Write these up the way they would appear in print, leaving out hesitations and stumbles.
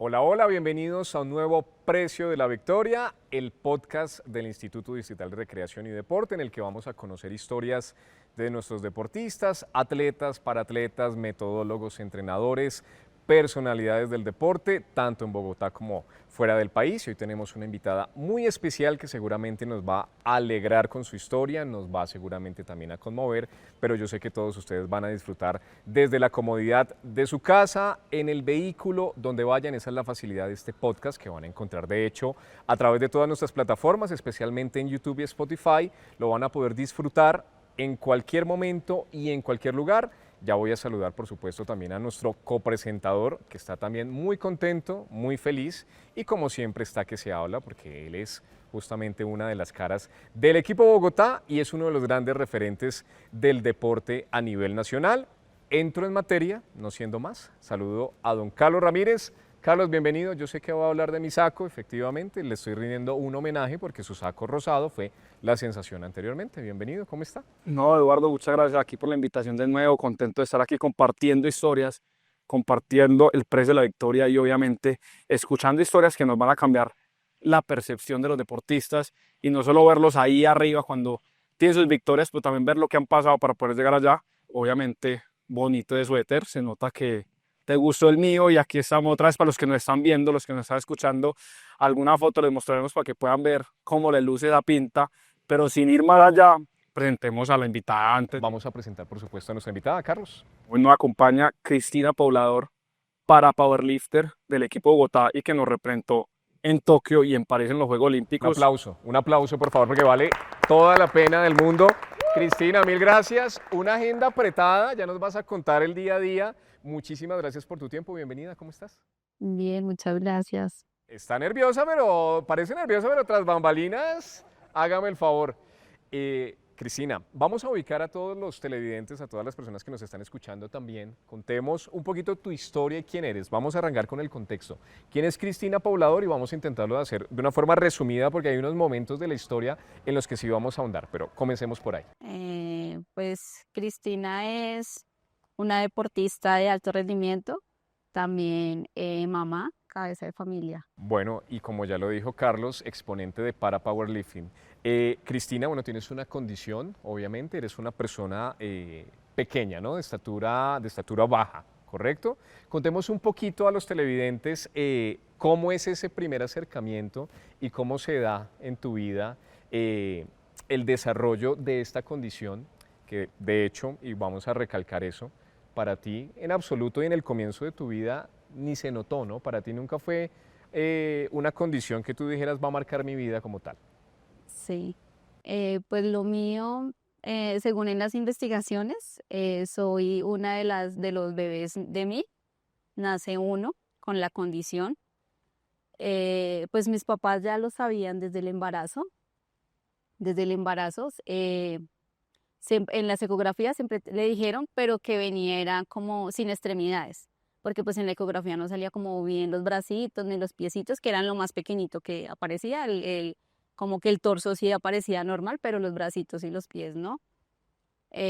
Hola, hola, bienvenidos a un nuevo Precio de la Victoria, el podcast del Instituto Distrital de Recreación y Deporte, en el que vamos a conocer historias de nuestros deportistas, atletas, paratletas, metodólogos, entrenadores, personalidades del deporte, tanto en Bogotá como fuera del país. Y hoy tenemos una invitada muy especial que seguramente nos va a alegrar con su historia, nos va seguramente también a conmover, pero yo sé que todos ustedes van a disfrutar desde la comodidad de su casa, en el vehículo, donde vayan. Esa es la facilidad de este podcast que van a encontrar, de hecho, a través de todas nuestras plataformas, especialmente en YouTube y Spotify. Lo van a poder disfrutar en cualquier momento y en cualquier lugar. Ya voy a saludar, por supuesto, también a nuestro copresentador, que está también muy contento, muy feliz, y como siempre está que se habla, porque él es justamente una de las caras del equipo Bogotá y es uno de los grandes referentes del deporte a nivel nacional. Entro en materia, no siendo más, saludo a don Carlos Ramírez. Carlos, bienvenido. Yo sé que va a hablar de mi saco, efectivamente, le estoy rindiendo un homenaje porque su saco rosado fue la sensación anteriormente. Bienvenido, ¿cómo está? No, Eduardo, muchas gracias aquí por la invitación de nuevo. Contento de estar aquí compartiendo historias, compartiendo el precio de la victoria y obviamente escuchando historias que nos van a cambiar la percepción de los deportistas y no solo verlos ahí arriba cuando tienen sus victorias, pero también ver lo que han pasado para poder llegar allá. Obviamente, bonito de suéter, se nota que te gustó el mío y aquí estamos otra vez para los que nos están viendo, los que nos están escuchando. Alguna foto les mostraremos para que puedan ver cómo le luce la pinta, pero sin ir más allá. Presentemos a la invitada antes. Vamos a presentar, por supuesto, a nuestra invitada, Carlos. Hoy nos acompaña Cristina Poblador, para powerlifter del equipo Bogotá y que nos representó en Tokio y en París en los Juegos Olímpicos. Un aplauso, por favor, porque vale toda la pena del mundo. Cristina, mil gracias. Una agenda apretada, ya nos vas a contar el día a día. Muchísimas gracias por tu tiempo. Bienvenida, ¿cómo estás? Bien, muchas gracias. Está nerviosa, pero parece nerviosa, pero tras bambalinas, hágame el favor. Cristina, vamos a ubicar a todos los televidentes, a todas las personas que nos están escuchando también. Contemos un poquito tu historia y quién eres. Vamos a arrancar con el contexto. ¿Quién es Cristina Poblador? Y vamos a intentarlo de hacer de una forma resumida porque hay unos momentos de la historia en los que sí vamos a ahondar, pero comencemos por ahí. Pues Cristina es una deportista de alto rendimiento, también mamá, cabeza de familia. Bueno, y como ya lo dijo Carlos, exponente de para powerlifting. Cristina, bueno, tienes una condición, obviamente, eres una persona pequeña, ¿no? De estatura baja, ¿correcto? Contemos un poquito a los televidentes cómo es ese primer acercamiento y cómo se da en tu vida el desarrollo de esta condición, que de hecho, y vamos a recalcar eso, para ti en absoluto y en el comienzo de tu vida ni se notó, ¿no? Para ti nunca fue una condición que tú dijeras va a marcar mi vida como tal. Sí. Pues lo mío, según en las investigaciones, soy una de los bebés de mí, nace uno con la condición. Pues mis papás ya lo sabían desde el embarazo. En las ecografías siempre le dijeron, pero que venía era como sin extremidades, porque pues en la ecografía no salía como bien los bracitos ni los piecitos, que eran lo más pequeñito que aparecía, como que el torso sí aparecía normal, pero los bracitos y los pies no.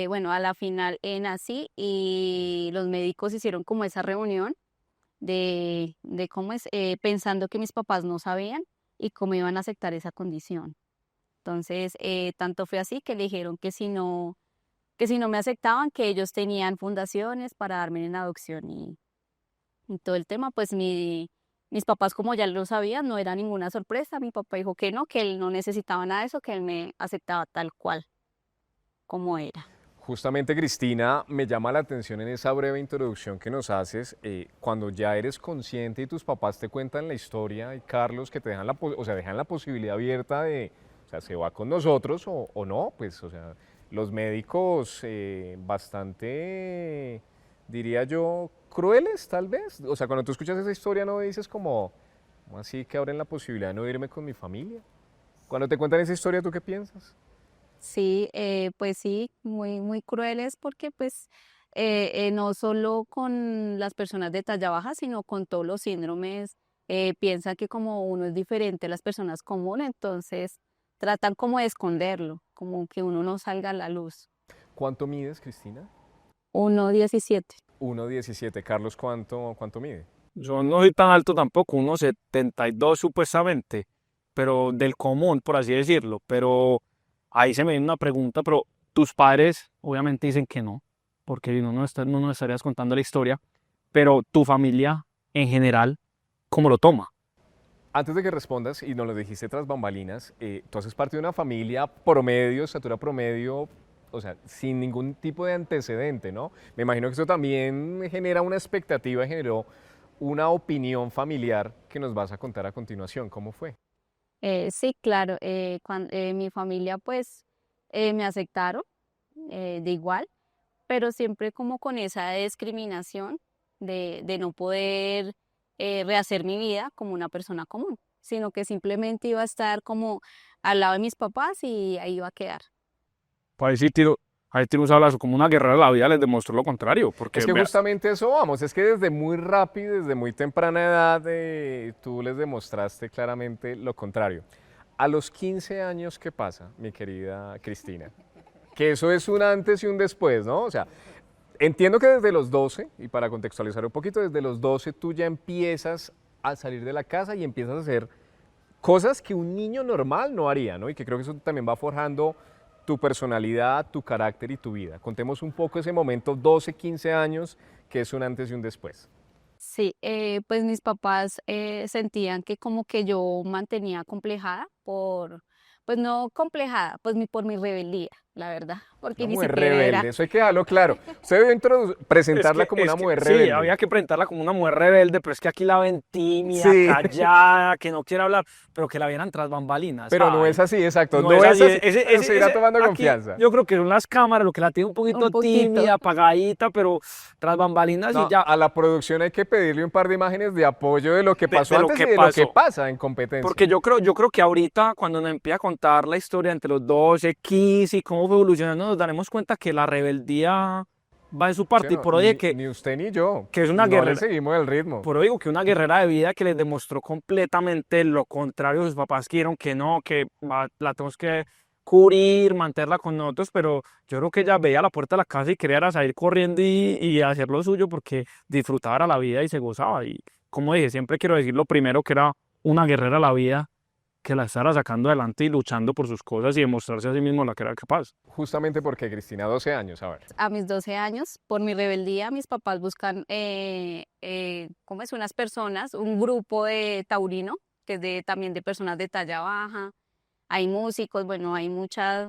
Bueno, a la final nací y los médicos hicieron como esa reunión de cómo es, pensando que mis papás no sabían y cómo iban a aceptar esa condición. Entonces, tanto fue así que le dijeron que si no me aceptaban, que ellos tenían fundaciones para darme en adopción y todo el tema, pues mis papás como ya lo sabían, no era ninguna sorpresa, mi papá dijo que no, que él no necesitaba nada de eso, que él me aceptaba tal cual como era. Justamente, Cristina, me llama la atención en esa breve introducción que nos haces, cuando ya eres consciente y tus papás te cuentan la historia, y Carlos, que te dejan o sea, dejan la posibilidad abierta de, o sea, se va con nosotros o no, pues, o sea, los médicos bastante, diría yo, crueles tal vez. O sea, cuando tú escuchas esa historia no dices como, ¿cómo así que abren la posibilidad de no irme con mi familia? Cuando te cuentan esa historia, ¿tú qué piensas? Sí, pues sí, muy, muy crueles porque pues no solo con las personas de talla baja, sino con todos los síndromes, piensan que como uno es diferente a las personas comunes, entonces tratan como de esconderlo, como que uno no salga a la luz. ¿Cuánto mides, Cristina? 1,17. 1,17. Carlos, ¿cuánto mide? Yo no soy tan alto tampoco, 1,72 supuestamente, pero del común, por así decirlo. Pero ahí se me viene una pregunta, pero tus padres obviamente dicen que no, porque no nos estarías contando la historia, pero tu familia en general, ¿cómo lo toma? Antes de que respondas, y nos lo dijiste tras bambalinas, tú haces parte de una familia promedio, estatura promedio, o sea, sin ningún tipo de antecedente, ¿no? Me imagino que eso también genera una expectativa, generó una opinión familiar que nos vas a contar a continuación. ¿Cómo fue? Sí, claro, mi familia pues me aceptaron de igual, pero siempre como con esa discriminación de no poder rehacer mi vida como una persona común, sino que simplemente iba a estar como al lado de mis papás y ahí iba a quedar. Pues ahí tiro un sablazo, como una guerrera de la vida les demostró lo contrario, porque Es que veas, justamente eso vamos, es que desde muy rápido, desde muy temprana edad, tú les demostraste claramente lo contrario. A los 15 años, ¿qué pasa, mi querida Cristina? Que eso es un antes y un después, ¿no? O sea, entiendo que desde los 12, y para contextualizar un poquito, desde los 12 tú ya empiezas a salir de la casa y empiezas a hacer cosas que un niño normal no haría, ¿no? Y que creo que eso también va forjando tu personalidad, tu carácter y tu vida. Contemos un poco ese momento, 12, 15 años, que es un antes y un después. Sí, pues mis papás sentían que como que yo mantenía complejada pues no complejada, pues por mi rebeldía, la verdad, porque Una ni mujer siquiera era. rebelde, eso hay que dejarlo claro. Usted debe presentarla como una mujer sí, rebelde. había que presentarla como una mujer rebelde, pero es que aquí la ven tímida, Sí, callada, que no quiere hablar, pero que la vieran tras bambalinas, pero no es ay. así, exacto, No no es es así, así, pero se irá tomando aquí confianza. yo creo que son las cámaras lo que la tiene un Un poquito poquito. tímida, apagadita, pero tras bambalinas y No, ya, a la producción hay que pedirle un par de imágenes de apoyo de lo que pasó de lo antes y que de lo que pasó. pasa en competencia. Porque yo creo que ahorita, cuando nos empieza a contar la historia entre los 12, 15 y cómo fue evolucionando, nos daremos cuenta que la rebeldía va en su Sí, parte. Y no, por hoy ni usted ni yo, que es una no le guerrera, seguimos el ritmo. por hoy digo que una guerrera de vida que les demostró completamente lo contrario a sus papás que dijeron que no, la tenemos que cubrir, mantenerla con nosotros, pero yo creo que ella veía la puerta de la casa y quería era salir corriendo y hacer lo suyo porque disfrutaba era la vida y se gozaba. Y como dije, siempre quiero decir lo primero que era una guerrera de la vida que la estaba sacando adelante y luchando por sus cosas y demostrarse a sí mismo la que era capaz. Justamente porque Cristina, 12 años, a ver. A mis 12 años, por mi rebeldía, mis papás buscan, ¿cómo es? Unas personas, un grupo de taurino, que es también de personas de talla baja. Hay músicos, bueno, hay muchas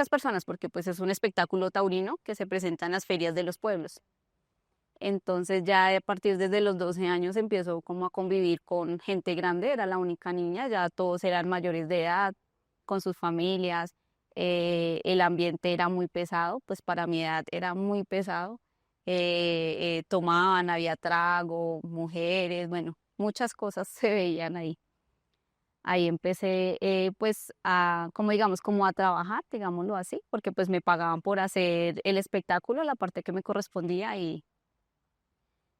personas, porque pues es un espectáculo taurino que se presenta en las ferias de los pueblos. Entonces ya a partir desde los 12 años empiezo como a convivir con gente grande, era la única niña, ya todos eran mayores de edad, con sus familias, el ambiente era muy pesado, pues para mi edad era muy pesado, tomaban, había trago, mujeres, bueno, muchas cosas se veían ahí. Ahí empecé pues como digamos, como a trabajar, digámoslo así, porque pues me pagaban por hacer el espectáculo, la parte que me correspondía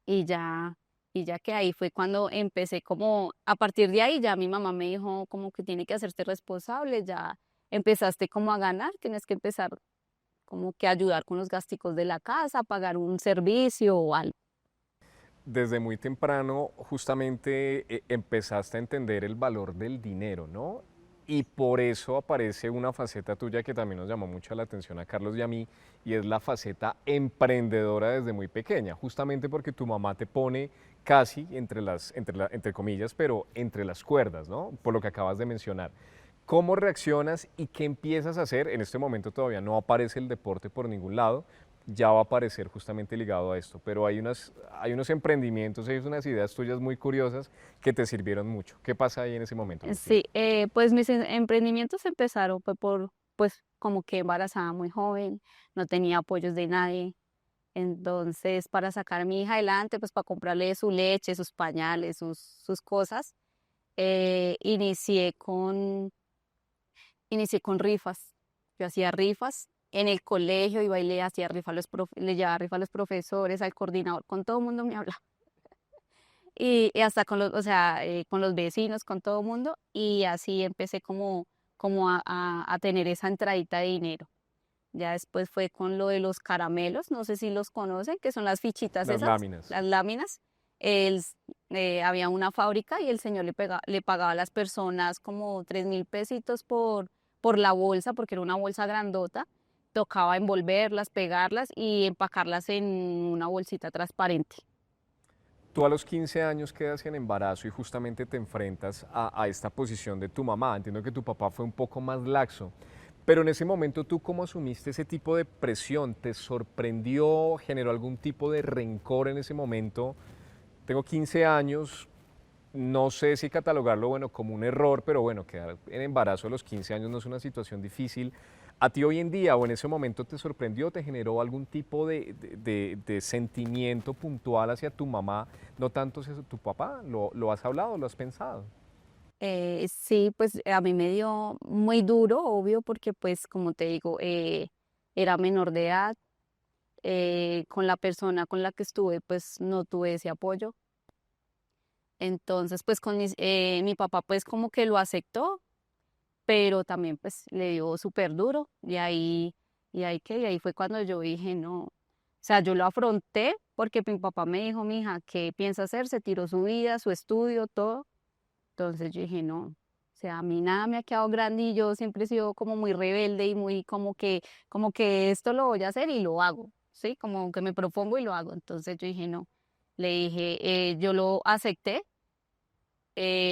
y ya, y ya que ahí fue cuando empecé como, a partir de ahí ya mi mamá me dijo como que tiene que hacerte responsable, ya empezaste como a ganar, tienes que empezar como que a ayudar con los gasticos de la casa, pagar un servicio o algo. Desde muy temprano justamente empezaste a entender el valor del dinero, ¿no? Y por eso aparece una faceta tuya que también nos llamó mucho la atención a Carlos y a mí, y es la faceta emprendedora desde muy pequeña, justamente porque tu mamá te pone casi entre comillas, pero entre las cuerdas, ¿no? Por lo que acabas de mencionar. ¿Cómo reaccionas y qué empiezas a hacer? En este momento todavía no aparece el deporte por ningún lado, ya va a aparecer justamente ligado a esto, pero hay unos emprendimientos, hay unas ideas tuyas muy curiosas que te sirvieron mucho. ¿Qué pasa ahí en ese momento, Cristina? Sí, pues mis emprendimientos empezaron pues como que embarazada muy joven, no tenía apoyos de nadie. Entonces, para sacar a mi hija adelante, pues para comprarle su leche, sus pañales, sus cosas, eh, inicié con, inicié con rifas. Yo hacía rifas en el colegio, iba y le hacía rifa a le llevaba rifa a los profesores, al coordinador, con todo el mundo me hablaba. Y hasta con o sea, con los vecinos, con todo el mundo, y así empecé como a tener esa entradita de dinero. Ya después fue con lo de los caramelos, no sé si los conocen, que son las fichitas Las esas, láminas. las láminas. El, había una fábrica y el señor le pagaba a las personas como 3.000 pesitos por la bolsa, porque era una bolsa grandota. Tocaba envolverlas, pegarlas y empacarlas en una bolsita transparente. Tú a los 15 años quedas en embarazo y justamente te enfrentas a esta posición de tu mamá. Entiendo que tu papá fue un poco más laxo, pero en ese momento tú cómo asumiste ese tipo de presión, ¿te sorprendió, generó algún tipo de rencor en ese momento? Tengo 15 años, no sé si catalogarlo, bueno, como un error, pero bueno, quedar en embarazo a los 15 años no es una situación difícil. ¿A ti hoy en día o en ese momento te sorprendió, te generó algún tipo de sentimiento puntual hacia tu mamá, no tanto hacia tu papá? ¿Lo has hablado, lo has pensado? Sí, pues a mí me dio muy duro, obvio, porque pues como te digo, era menor de edad, con la persona con la que estuve, pues no tuve ese apoyo. Entonces, pues mi papá pues como que lo aceptó, pero también pues le dio súper duro y ahí fue cuando yo dije, no, o sea, yo lo afronté porque mi papá me dijo, mija, ¿qué piensa hacer? Se tiró su vida, su estudio, todo. Entonces yo dije, no, o sea, a mí nada me ha quedado grande y yo siempre he sido como muy rebelde y muy como que esto lo voy a hacer y lo hago, ¿sí? Como que me propongo y lo hago. Entonces yo dije, no, le dije, yo lo acepté.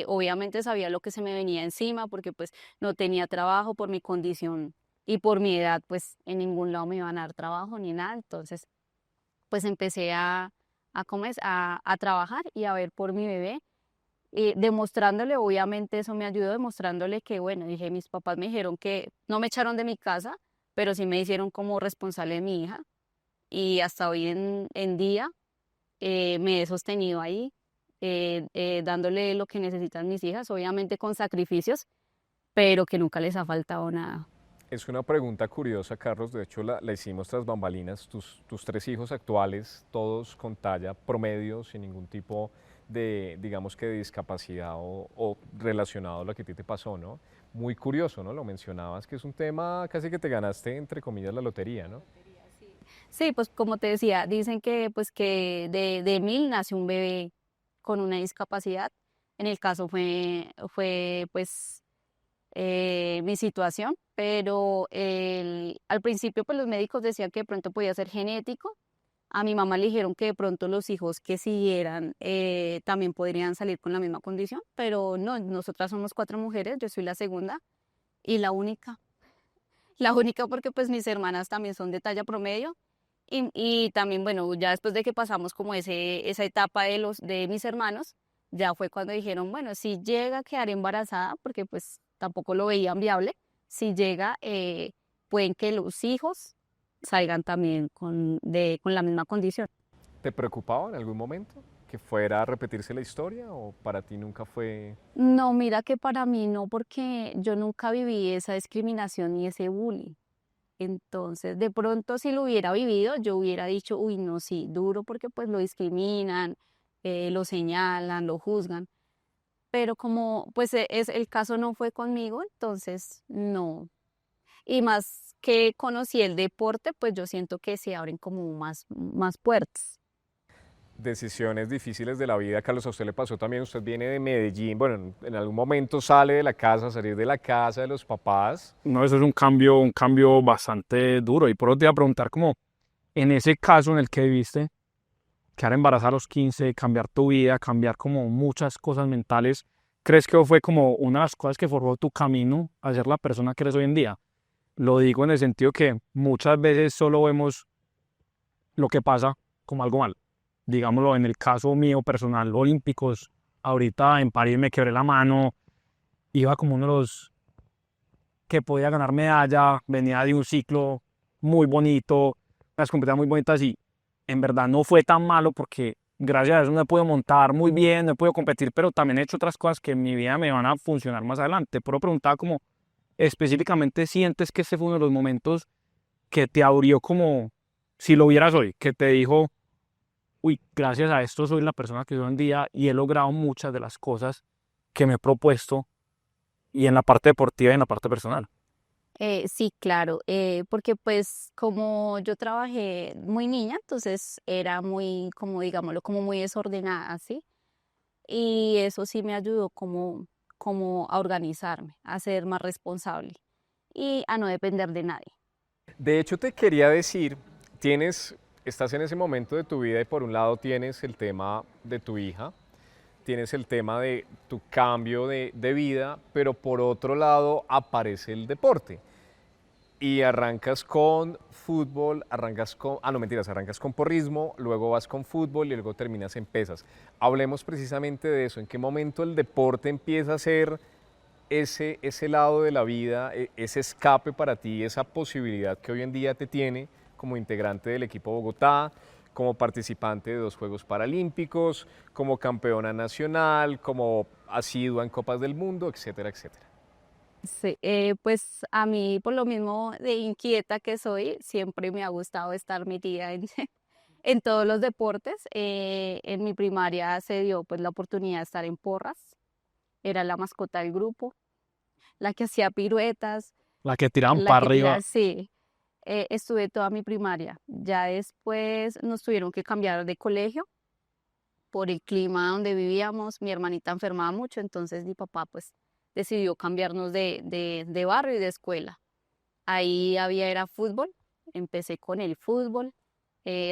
Obviamente sabía lo que se me venía encima porque pues no tenía trabajo por mi condición y por mi edad, pues en ningún lado me iban a dar trabajo ni nada. Entonces pues empecé ¿cómo es? A trabajar y a ver por mi bebé, demostrándole, obviamente eso me ayudó, demostrándole que, bueno, dije, mis papás me dijeron que no me echaron de mi casa, pero sí me hicieron como responsable de mi hija y hasta hoy en día me he sostenido ahí, dándole lo que necesitan mis hijas, obviamente con sacrificios, pero que nunca les ha faltado nada. Es una pregunta curiosa, Carlos. De hecho, la hicimos tras bambalinas. Tus tres hijos actuales, todos con talla promedio, sin ningún tipo de, digamos que de discapacidad o relacionado a lo que a ti te pasó, ¿no? Muy curioso, ¿no? Lo mencionabas, que es un tema casi que te ganaste, entre comillas, la lotería, ¿no? Sí, pues como te decía, dicen que pues que de 1.000 nace un bebé con una discapacidad. En el caso fue pues mi situación, pero al principio pues los médicos decían que de pronto podía ser genético. A mi mamá le dijeron que de pronto los hijos que siguieran también podrían salir con la misma condición, pero no, nosotras somos 4 mujeres, yo soy la segunda y la única porque pues mis hermanas también son de talla promedio y también, bueno, ya después de que pasamos como esa etapa de mis hermanos, ya fue cuando dijeron, bueno, si llega a quedar embarazada, porque pues tampoco lo veían viable, si llega, pueden que los hijos salgan también con la misma condición. ¿Te preocupaba en algún momento que fuera a repetirse la historia o para ti nunca fue? No, mira que para mí no, porque yo nunca viví esa discriminación ni ese bullying. Entonces, de pronto si lo hubiera vivido, yo hubiera dicho, uy, no, sí, duro porque pues lo discriminan, lo señalan, lo juzgan, pero como pues el caso no fue conmigo, entonces no. Y más que conocí el deporte, pues yo siento que se abren como más puertas. Decisiones difíciles de la vida, Carlos, a usted le pasó también, usted viene de Medellín, bueno, en algún momento sale de la casa, salir de la casa de los papás. No, eso es un cambio bastante duro. Y por eso te iba a preguntar, como en ese caso en el que viviste, quedar embarazada a los 15, cambiar tu vida, cambiar como muchas cosas mentales, ¿crees que fue como una de las cosas que forjó tu camino a ser la persona que eres hoy en día? Lo digo en el sentido que muchas veces solo vemos lo que pasa como algo malo. Digámoslo, en el caso mío personal, olímpicos, ahorita en París me quebré la mano, iba como uno de los que podía ganar medalla, venía de un ciclo muy bonito, las competencias muy bonitas y en verdad no fue tan malo porque gracias a eso me puedo montar muy bien, me puedo competir, pero también he hecho otras cosas que en mi vida me van a funcionar más adelante. Pero preguntaba como específicamente sientes que ese fue uno de los momentos que te abrió como si lo vieras hoy, que te dijo, uy, gracias a esto soy la persona que soy hoy en día y he logrado muchas de las cosas que me he propuesto y en la parte deportiva y en la parte personal. Sí, claro, porque pues como yo trabajé muy niña, entonces era muy, como digámoslo, como muy desordenada, ¿sí? y eso sí me ayudó como a organizarme, a ser más responsable y a no depender de nadie. De hecho, te quería decir, estás en ese momento de tu vida y por un lado tienes el tema de tu hija, tienes el tema de tu cambio de vida, pero por otro lado aparece el deporte. Y arrancas con fútbol, no mentiras, arrancas con porrismo, luego vas con fútbol y luego terminas en pesas. Hablemos precisamente de eso, ¿en qué momento el deporte empieza a ser ese lado de la vida, ese escape para ti, esa posibilidad que hoy en día te tiene como integrante del equipo Bogotá, como participante de 2 Juegos Paralímpicos, como campeona nacional, como asidua en Copas del Mundo, etcétera, etcétera? Sí, pues a mí, por lo mismo de inquieta que soy, siempre me ha gustado estar metida en, en todos los deportes. En mi primaria se dio pues la oportunidad de estar en porras, era la mascota del grupo, la que hacía piruetas, La que tiraban la para que tiraba, arriba. sí, estuve toda mi primaria. Ya después nos tuvieron que cambiar de colegio por el clima donde vivíamos. Mi hermanita enfermaba mucho, entonces mi papá pues decidió cambiarnos de barrio y de escuela. Ahí era fútbol, empecé con el fútbol,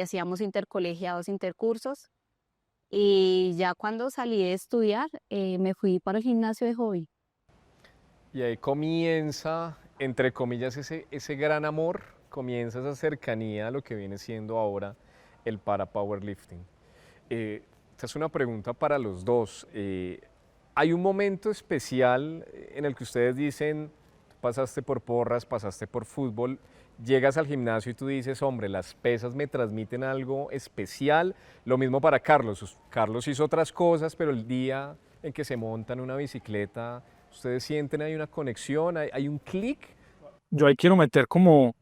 hacíamos intercolegiados, intercursos, y ya cuando salí de estudiar me fui para el gimnasio de hobby. Y ahí comienza, entre comillas, ese gran amor, comienza esa cercanía a lo que viene siendo ahora el para powerlifting. Esta es una pregunta para los dos. ¿Hay un momento especial en el que ustedes dicen, tú pasaste por porras, pasaste por fútbol, llegas al gimnasio y tú dices, hombre, las pesas me transmiten algo especial? Lo mismo para Carlos. Carlos hizo otras cosas, pero el día en que se monta en una bicicleta, ¿ustedes sienten hay una conexión, hay un clic? Yo ahí quiero meter como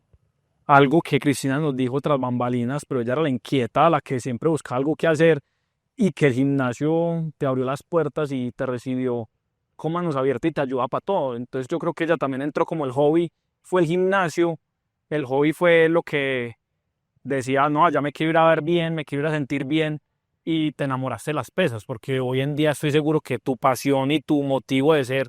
algo que Cristina nos dijo tras bambalinas, pero ella era la inquieta, la que siempre buscaba algo que hacer y que el gimnasio te abrió las puertas y te recibió con manos abiertas y te ayuda para todo. Entonces yo creo que ella también entró como el hobby, fue el gimnasio, el hobby fue lo que decía, no, ya me quiero ir a ver bien, me quiero ir a sentir bien y te enamoraste de las pesas, porque hoy en día estoy seguro que tu pasión y tu motivo de ser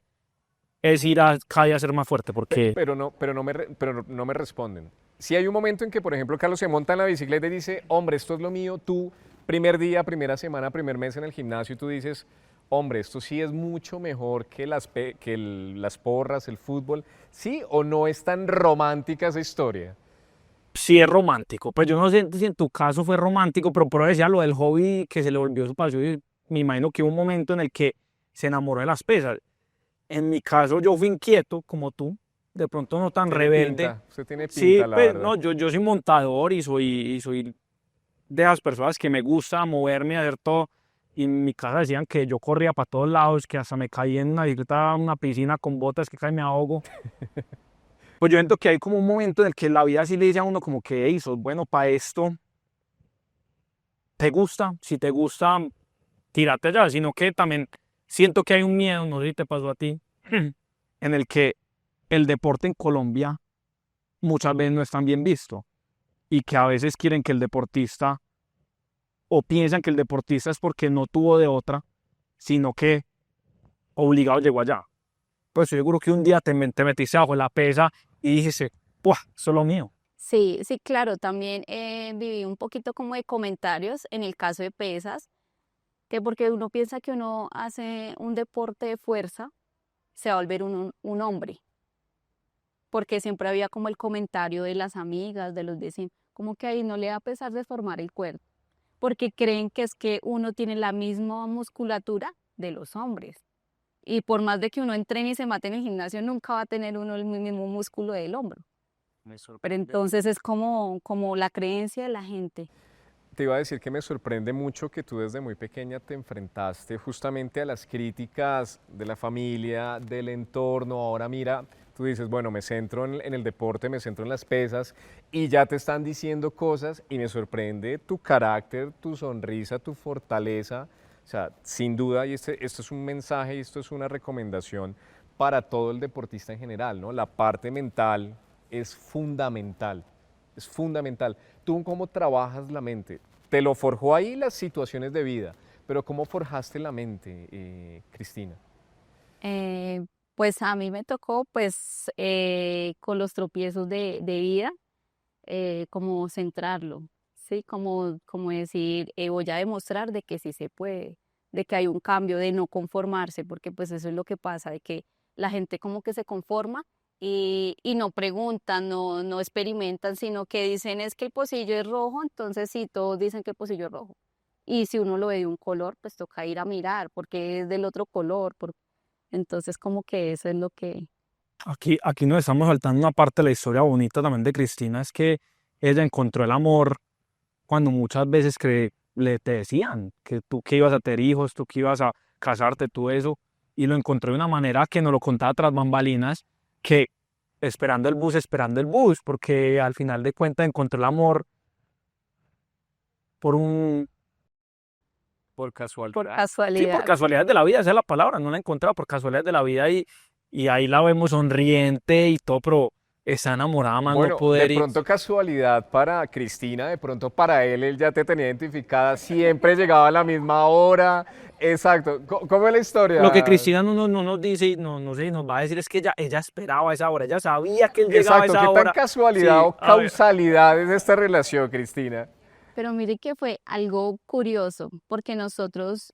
es ir a cada día a ser más fuerte, porque Pero no me responden. Si hay un momento en que, por ejemplo, Carlos se monta en la bicicleta y dice, hombre, esto es lo mío, tú, primer día, primera semana, primer mes en el gimnasio, y tú dices, hombre, esto sí es mucho mejor que las porras, el fútbol, ¿sí o no es tan romántica esa historia? sí es romántico. Pues yo no sé si en tu caso fue romántico, pero por eso decía lo del hobby que se le volvió su pasión. Y me imagino que hubo un momento en el que se enamoró de las pesas. En mi caso yo fui inquieto como tú, de pronto no tan rebelde. Usted tiene Sí, pinta, la pues verdad. no, yo soy montador y soy de las personas que me gusta moverme, hacer todo. Y en mi casa decían que yo corría para todos lados, que hasta me caí en una bicicleta, en una piscina con botas, que casi me ahogo. Pues yo siento que hay como un momento en el que la vida sí le dice a uno como que, hey, sos bueno para esto, ¿te gusta? Si te gusta, tírate allá, sino que también siento que hay un miedo, no sé si te pasó a ti, en el que el deporte en Colombia muchas veces no es tan bien visto y que a veces quieren que el deportista o piensan que el deportista es porque no tuvo de otra, sino que obligado llegó allá. Pues estoy seguro que un día te metiste bajo la pesa y dijiste, ¡buah! Eso es lo mío. Sí, sí, claro, también viví un poquito como de comentarios en el caso de pesas, que porque uno piensa que uno hace un deporte de fuerza, se va a volver un hombre, porque siempre había como el comentario de las amigas, de los vecinos, como que ahí no le va a pesar de formar el cuerpo, porque creen que es que uno tiene la misma musculatura de los hombres. Y por más de que uno entrene y se mate en el gimnasio, nunca va a tener uno el mismo músculo del hombro. Me Pero sorprende. entonces es como la creencia de la gente. Te iba a decir que me sorprende mucho que tú desde muy pequeña te enfrentaste justamente a las críticas de la familia, del entorno. Ahora mira, tú dices, bueno, me centro en el deporte, me centro en las pesas y ya te están diciendo cosas y me sorprende tu carácter, tu sonrisa, tu fortaleza. O sea, sin duda, y esto es un mensaje y esto es una recomendación para todo el deportista en general, ¿no? La parte mental es fundamental, es fundamental. ¿Tú cómo trabajas la mente? Te lo forjó ahí las situaciones de vida, Pero ¿cómo forjaste la mente, Cristina? Pues a mí me tocó, pues, con los tropiezos de vida, como centrarlo, ¿sí? Como decir, voy a demostrar de que sí se puede, de que hay un cambio, de no conformarse, porque pues eso es lo que pasa, de que la gente como que se conforma y no preguntan, no experimentan, sino que dicen es que el pocillo es rojo, entonces sí, todos dicen que el pocillo es rojo. Y si uno lo ve de un color, pues toca ir a mirar, porque es del otro color, entonces como que eso es lo que... Aquí nos estamos saltando una parte de la historia bonita también de Cristina, es que ella encontró el amor cuando muchas veces te decían que tú que ibas a tener hijos, tú que ibas a casarte, tú eso, y lo encontró de una manera que nos lo contaba tras bambalinas, que esperando el bus, porque al final de cuentas encontró el amor por un, Por casualidad. Por sí, por casualidad. casualidad de la vida, esa es la palabra, no la encontraba por casualidad de la vida y ahí la vemos sonriente y todo, pero está enamorada más no Bueno, de poder y pronto casualidad para Cristina, de pronto para él ya te tenía identificada, siempre llegaba a la misma hora. Exacto. ¿Cómo es la lo que historia? Cristina no nos dice, no sé, nos va a decir es que ella esperaba esa hora, ella sabía que él llegaba a Exacto. esa ¿Qué tan hora. casualidad Sí, o a ver, causalidad es esta relación, Cristina? Pero mire que fue algo curioso, porque nosotros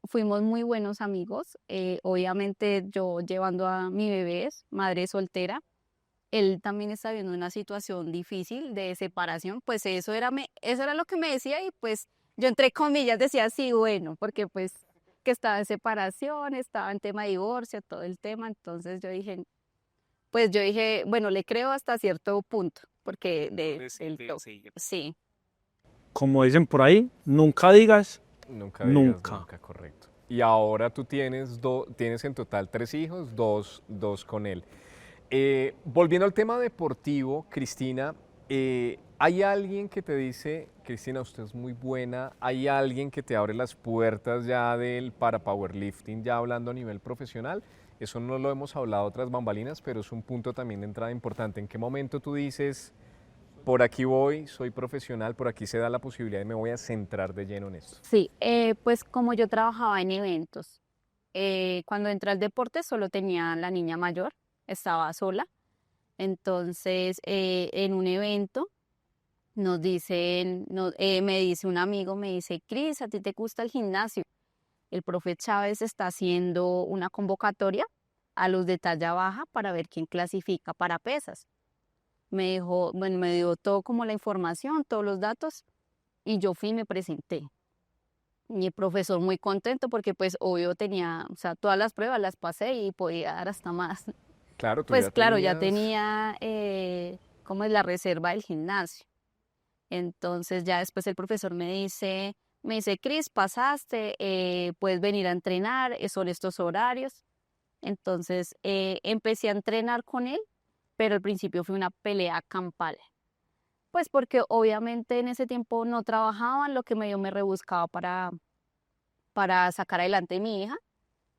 fuimos muy buenos amigos. Obviamente yo llevando a mi bebé, madre soltera, él también está viendo una situación difícil de separación, pues eso era lo que me decía y pues yo entre comillas decía sí, bueno, porque pues que estaba en separación, estaba en tema de divorcio, todo el tema, entonces yo dije, bueno, le creo hasta cierto punto, porque sí. como dicen por ahí, nunca digas Nunca digas nunca. nunca, correcto. Y ahora tú tienes en total 3 hijos, dos con él. Volviendo al tema deportivo, Cristina, ¿hay alguien que te dice, Cristina, usted es muy buena? ¿Hay alguien que te abre las puertas ya para powerlifting, ya hablando a nivel profesional? Eso no lo hemos hablado otras bambalinas, pero es un punto también de entrada importante. ¿En qué momento tú dices, por aquí voy, soy profesional, por aquí se da la posibilidad y me voy a centrar de lleno en esto? Sí, pues como yo trabajaba en eventos, cuando entré al deporte solo tenía la niña mayor, estaba sola. Entonces, en un evento me dice un amigo, me dice, Cris, ¿a ti te gusta el gimnasio? El profe Chávez está haciendo una convocatoria a los de talla baja para ver quién clasifica para pesas. Me dijo, bueno, me dio todo como la información, todos los datos, y yo fui y me presenté. Y el profesor muy contento porque pues obvio tenía, o sea, todas las pruebas las pasé y podía dar hasta más. Claro, tú Pues ya claro, ya tenías. tenía como es la reserva del gimnasio. Entonces ya después el profesor me dice, Cris, pasaste, puedes venir a entrenar, son estos horarios. Entonces empecé a entrenar con él, pero al principio fue una pelea campal. Pues porque obviamente en ese tiempo no trabajaban, lo que medio me rebuscaba para sacar adelante a mi hija.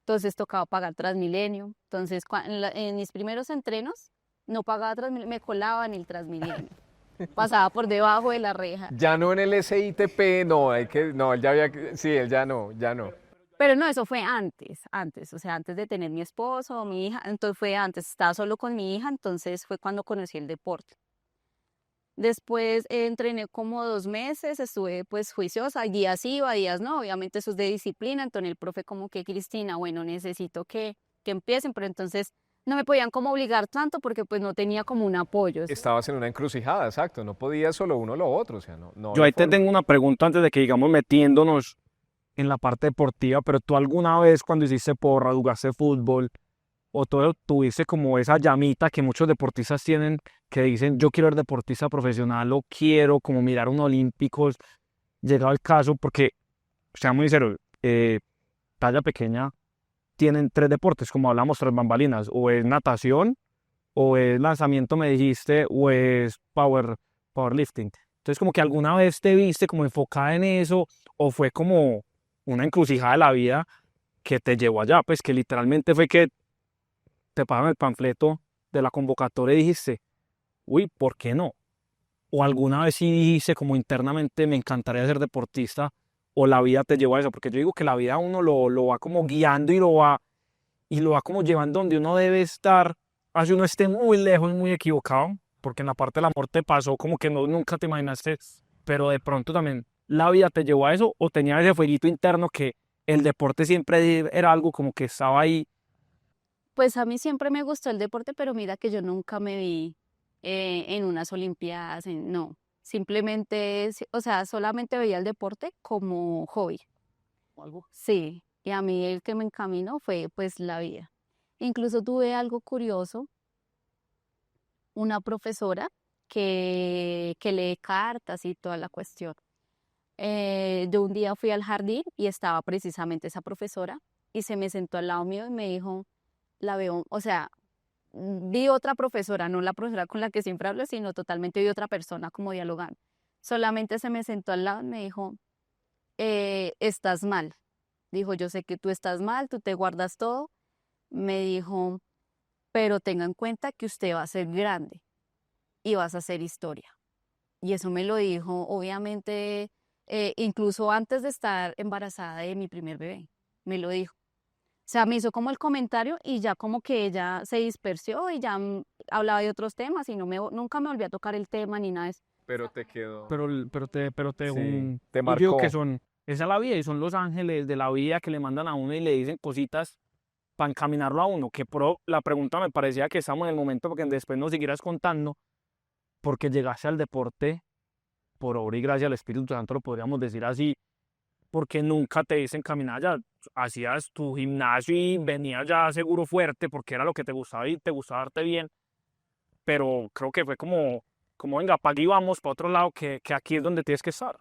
Entonces tocaba pagar Transmilenio. Entonces en mis primeros entrenos no pagaba Transmilenio, me colaba en el Transmilenio. Pasaba por debajo de la reja. Ya no en el SITP, no, no, él ya sí, él ya no. Pero no, eso fue antes, o sea, antes de tener mi esposo o mi hija, entonces fue antes, estaba solo con mi hija, entonces fue cuando conocí el deporte. Después entrené como 2 meses, estuve pues juiciosa, días iba, días no, obviamente eso es de disciplina, entonces el profe como que Cristina, bueno, necesito que empiecen, pero entonces no me podían como obligar tanto porque pues no tenía como un apoyo. Estabas en una encrucijada, exacto, no podía solo uno o lo otro, o sea, no Yo había ahí te forma. tengo una pregunta antes de que digamos metiéndonos en la parte deportiva, pero tú alguna vez cuando hiciste porra, jugaste fútbol o todo, tuviste como esa llamita que muchos deportistas tienen que dicen yo quiero ser deportista profesional o quiero como mirar unos olímpicos, llegado el caso, porque seamos muy sinceros, talla pequeña tienen 3 deportes, como hablamos tras bambalinas, o es natación, o es lanzamiento, me dijiste, o es powerlifting. Entonces, como que alguna vez te viste como enfocada en eso, o fue como una encrucijada de la vida que te llevó allá, pues que literalmente fue que te pagan el panfleto de la convocatoria y dijiste, uy, ¿por qué no? O alguna vez sí dijiste como internamente, me encantaría ser deportista, o la vida te llevó a eso, porque yo digo que la vida a uno lo va como guiando y lo va como llevando donde uno debe estar, así uno esté muy lejos, muy equivocado, porque en la parte del amor te pasó como que no, nunca te imaginaste, pero de pronto también la vida te llevó a eso, o tenía ese fueguito interno que el deporte siempre era algo como que estaba ahí. Pues a mí siempre me gustó el deporte, pero mira que yo nunca me vi en unas olimpiadas, no. Simplemente, o sea, solamente veía el deporte como hobby. O algo. Sí, y a mí el que me encaminó fue pues la vida. Incluso tuve algo curioso, una profesora que lee cartas y toda la cuestión. Yo un día fui al jardín y estaba precisamente esa profesora y se me sentó al lado mío y me dijo, la veo, o sea, vi otra profesora, no la profesora con la que siempre hablo, sino totalmente vi otra persona como dialogando. Solamente se me sentó al lado y me dijo, estás mal. Dijo, yo sé que tú estás mal, tú te guardas todo. Me dijo, pero tenga en cuenta que usted va a ser grande y vas a hacer historia. Y eso me lo dijo, obviamente, incluso antes de estar embarazada de mi primer bebé, me lo dijo. O sea, me hizo como el comentario y ya como que ella se dispersó y ya hablaba de otros temas y nunca me volvió a tocar el tema ni nada de eso. Pero te quedó. Pero Sí, te yo digo que marcó. esa es la vida y son los ángeles de la vida que le mandan a uno y le dicen cositas para encaminarlo a uno, la pregunta me parecía que estamos en el momento porque después nos siguieras contando, porque llegaste al deporte por obra y gracia del Espíritu Santo, lo podríamos decir así, porque nunca te dicen caminar ya, hacías tu gimnasio y venías ya seguro fuerte porque era lo que te gustaba y te gustaba darte bien, pero creo que fue como venga, para aquí vamos, para otro lado, que aquí es donde tienes que estar.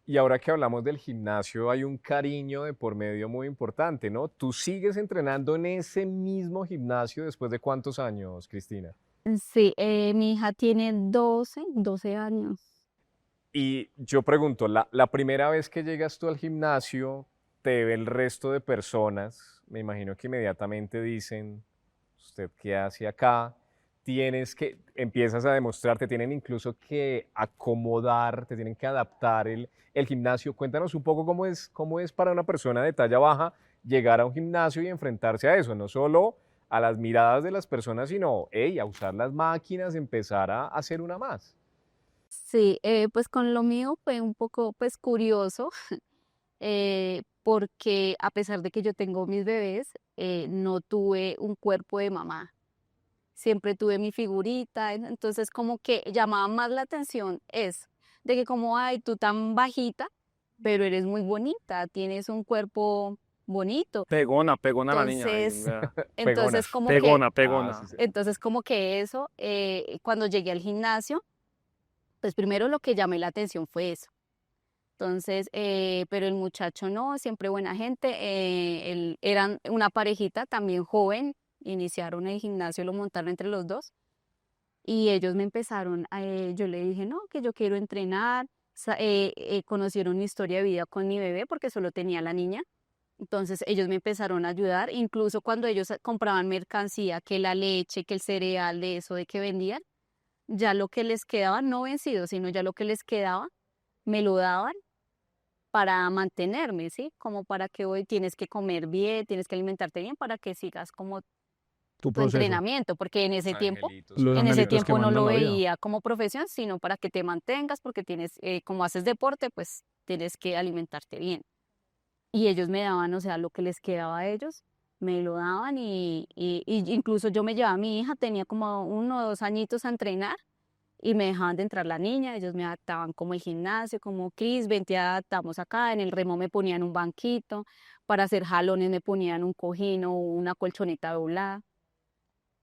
Y ahora que hablamos del gimnasio, hay un cariño de por medio muy importante, ¿no? ¿Tú sigues entrenando en ese mismo gimnasio después de cuántos años, Cristina? Sí, mi hija tiene 12 años. Y yo pregunto, la primera vez que llegas tú al gimnasio, te ve el resto de personas, me imagino que inmediatamente dicen, ¿usted qué hace acá? Empiezas a demostrar, te tienen incluso que acomodar, te tienen que adaptar el gimnasio. Cuéntanos un poco cómo es para una persona de talla baja llegar a un gimnasio y enfrentarse a eso, no solo a las miradas de las personas, sino, hey, a usar las máquinas, empezar a hacer una más. Sí, pues con lo mío fue un poco pues curioso, porque a pesar de que yo tengo mis bebés, no tuve un cuerpo de mamá. Siempre tuve mi figurita, entonces como que llamaba más la atención es de que como, ay, tú tan bajita, pero eres muy bonita, tienes un cuerpo bonito. Pegona la niña ahí, Entonces, vea. Pegona. entonces como que, Ah, Pegona. sí, sí. entonces como que eso, cuando llegué al gimnasio, pues primero lo que llamé la atención fue eso. Entonces, pero el muchacho no, siempre buena gente. Eran una parejita también joven, iniciaron el gimnasio, lo montaron entre los dos. Y ellos me empezaron, yo le dije, no, que yo quiero entrenar. Conocieron mi historia de vida con mi bebé porque solo tenía la niña. Entonces ellos me empezaron a ayudar, incluso cuando ellos compraban mercancía, que la leche, que el cereal, de eso, de que vendían, ya lo que les quedaba, no vencido, sino ya lo que les quedaba, me lo daban para mantenerme, ¿sí? Como para que hoy tienes que comer bien, tienes que alimentarte bien para que sigas como Tu tu proceso. entrenamiento, porque Los angelitos que Los en van ese angelitos que tiempo no ayudando. mandan lo la vida. veía como profesión, sino para que te mantengas, porque tienes, como haces deporte, pues tienes que alimentarte bien. Y ellos me daban, o sea, lo que les quedaba a ellos, me lo daban y incluso yo me llevaba a mi hija, tenía como 1 o 2 añitos a entrenar y me dejaban de entrar la niña, ellos me adaptaban como el gimnasio, como Cris, ven, te adaptamos acá, en el remo me ponían un banquito, para hacer jalones me ponían un cojín o una colchoneta doblada.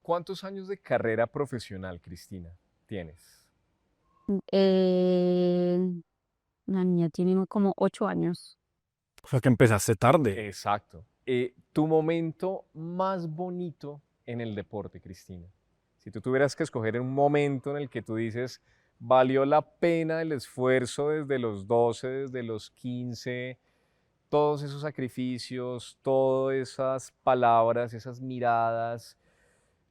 ¿Cuántos años de carrera profesional, Cristina, tienes? Eh, la niña tiene como 8 años. O sea que empezaste tarde. Exacto. Tu momento más bonito en el deporte, Cristina. Si tú tuvieras que escoger un momento en el que tú dices, valió la pena el esfuerzo desde los 12, desde los 15, todos esos sacrificios, todas esas palabras, esas miradas,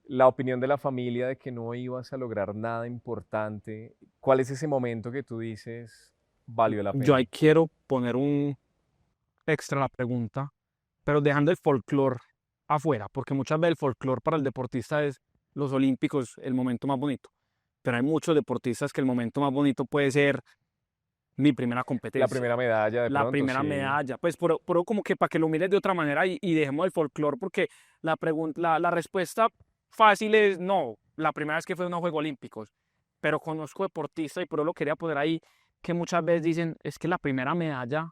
la opinión de la familia de que no ibas a lograr nada importante. ¿Cuál es ese momento que tú dices, valió la Yo pena? ahí quiero poner extra la pregunta, pero dejando el folclore afuera, porque muchas veces el folclore para el deportista es los olímpicos, el momento más bonito, pero hay muchos deportistas que el momento más bonito puede ser mi primera La competencia, primera medalla de la pronto, primera sí. medalla, pues pero como que para que lo mires de otra manera y dejemos el folclore, porque la respuesta fácil es no, la primera vez que fue a unos Juegos Olímpicos, pero conozco deportistas y por eso lo quería poner ahí, que muchas veces dicen, es que la primera medalla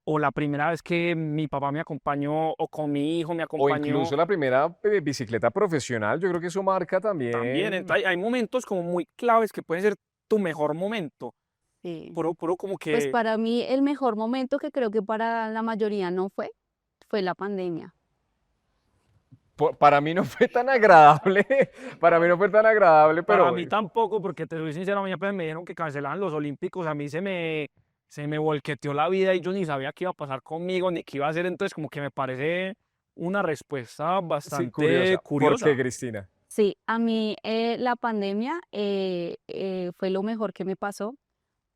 o la primera vez que mi papá me acompañó o con mi hijo me O acompañó incluso la primera bicicleta profesional, yo creo que eso marca también. también. Hay momentos como muy claves que pueden ser tu mejor momento, Sí. pero como Pues que para mí el mejor momento, que creo que para la mayoría no fue la pandemia. Para mí no fue tan agradable, para mí no fue tan agradable, para pero mí tampoco, porque te soy sincero, a mí apenas me dijeron que cancelaban los Olímpicos, a mí se me volqueteó la vida y yo ni sabía qué iba a pasar conmigo, ni qué iba a hacer, entonces como que me parece una respuesta sí, bastante curiosa. ¿Por qué, curiosa. Cristina? Sí, a mí la pandemia fue lo mejor que me pasó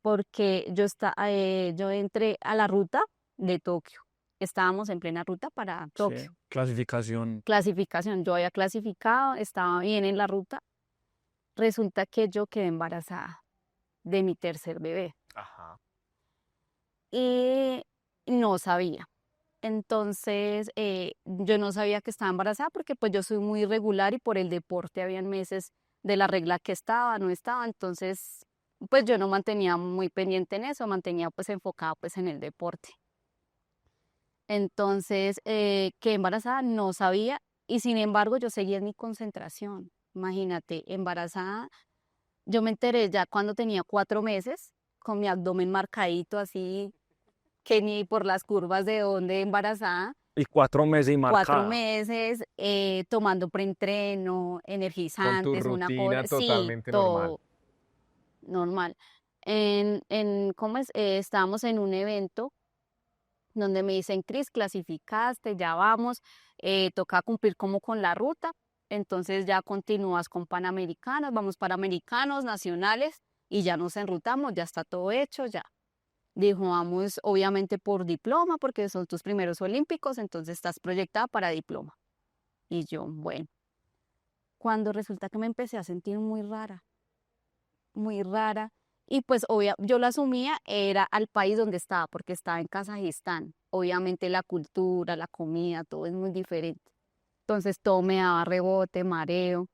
porque yo entré a la ruta de Tokio. Estábamos en plena ruta para Sí, Tokio. clasificación. Clasificación, yo había clasificado, estaba bien en la ruta. Resulta que yo quedé embarazada de mi tercer bebé Ajá. y no sabía. Entonces, yo no sabía que estaba embarazada porque pues yo soy muy irregular y por el deporte habían meses de la regla que estaba, no estaba. Entonces, pues yo no mantenía muy pendiente en eso, mantenía pues enfocada pues en el deporte. Entonces, quedé embarazada, no sabía y sin embargo yo seguía en mi concentración. Imagínate, embarazada. Yo me enteré ya cuando tenía 4 meses, con mi abdomen marcadito así, que ni por las curvas de donde embarazada. Y 4 meses y marcada. 4 meses tomando preentreno, Con tu energizantes, una rutina cosa, sí, totalmente normal. todo normal. ¿Cómo es? Estábamos en un evento donde me dicen, Cris, clasificaste, ya vamos, toca cumplir como con la ruta, entonces ya continúas con Panamericanos, vamos Panamericanos, nacionales, y ya nos enrutamos, ya está todo hecho, ya. Dijo, vamos obviamente por diploma, porque son tus primeros olímpicos, entonces estás proyectada para diploma. Y yo, bueno, cuando resulta que me empecé a sentir muy rara, y pues yo lo asumía, era al país donde estaba, porque estaba en Kazajistán. Obviamente la cultura, la comida, todo es muy diferente. Entonces todo me daba rebote, mareo,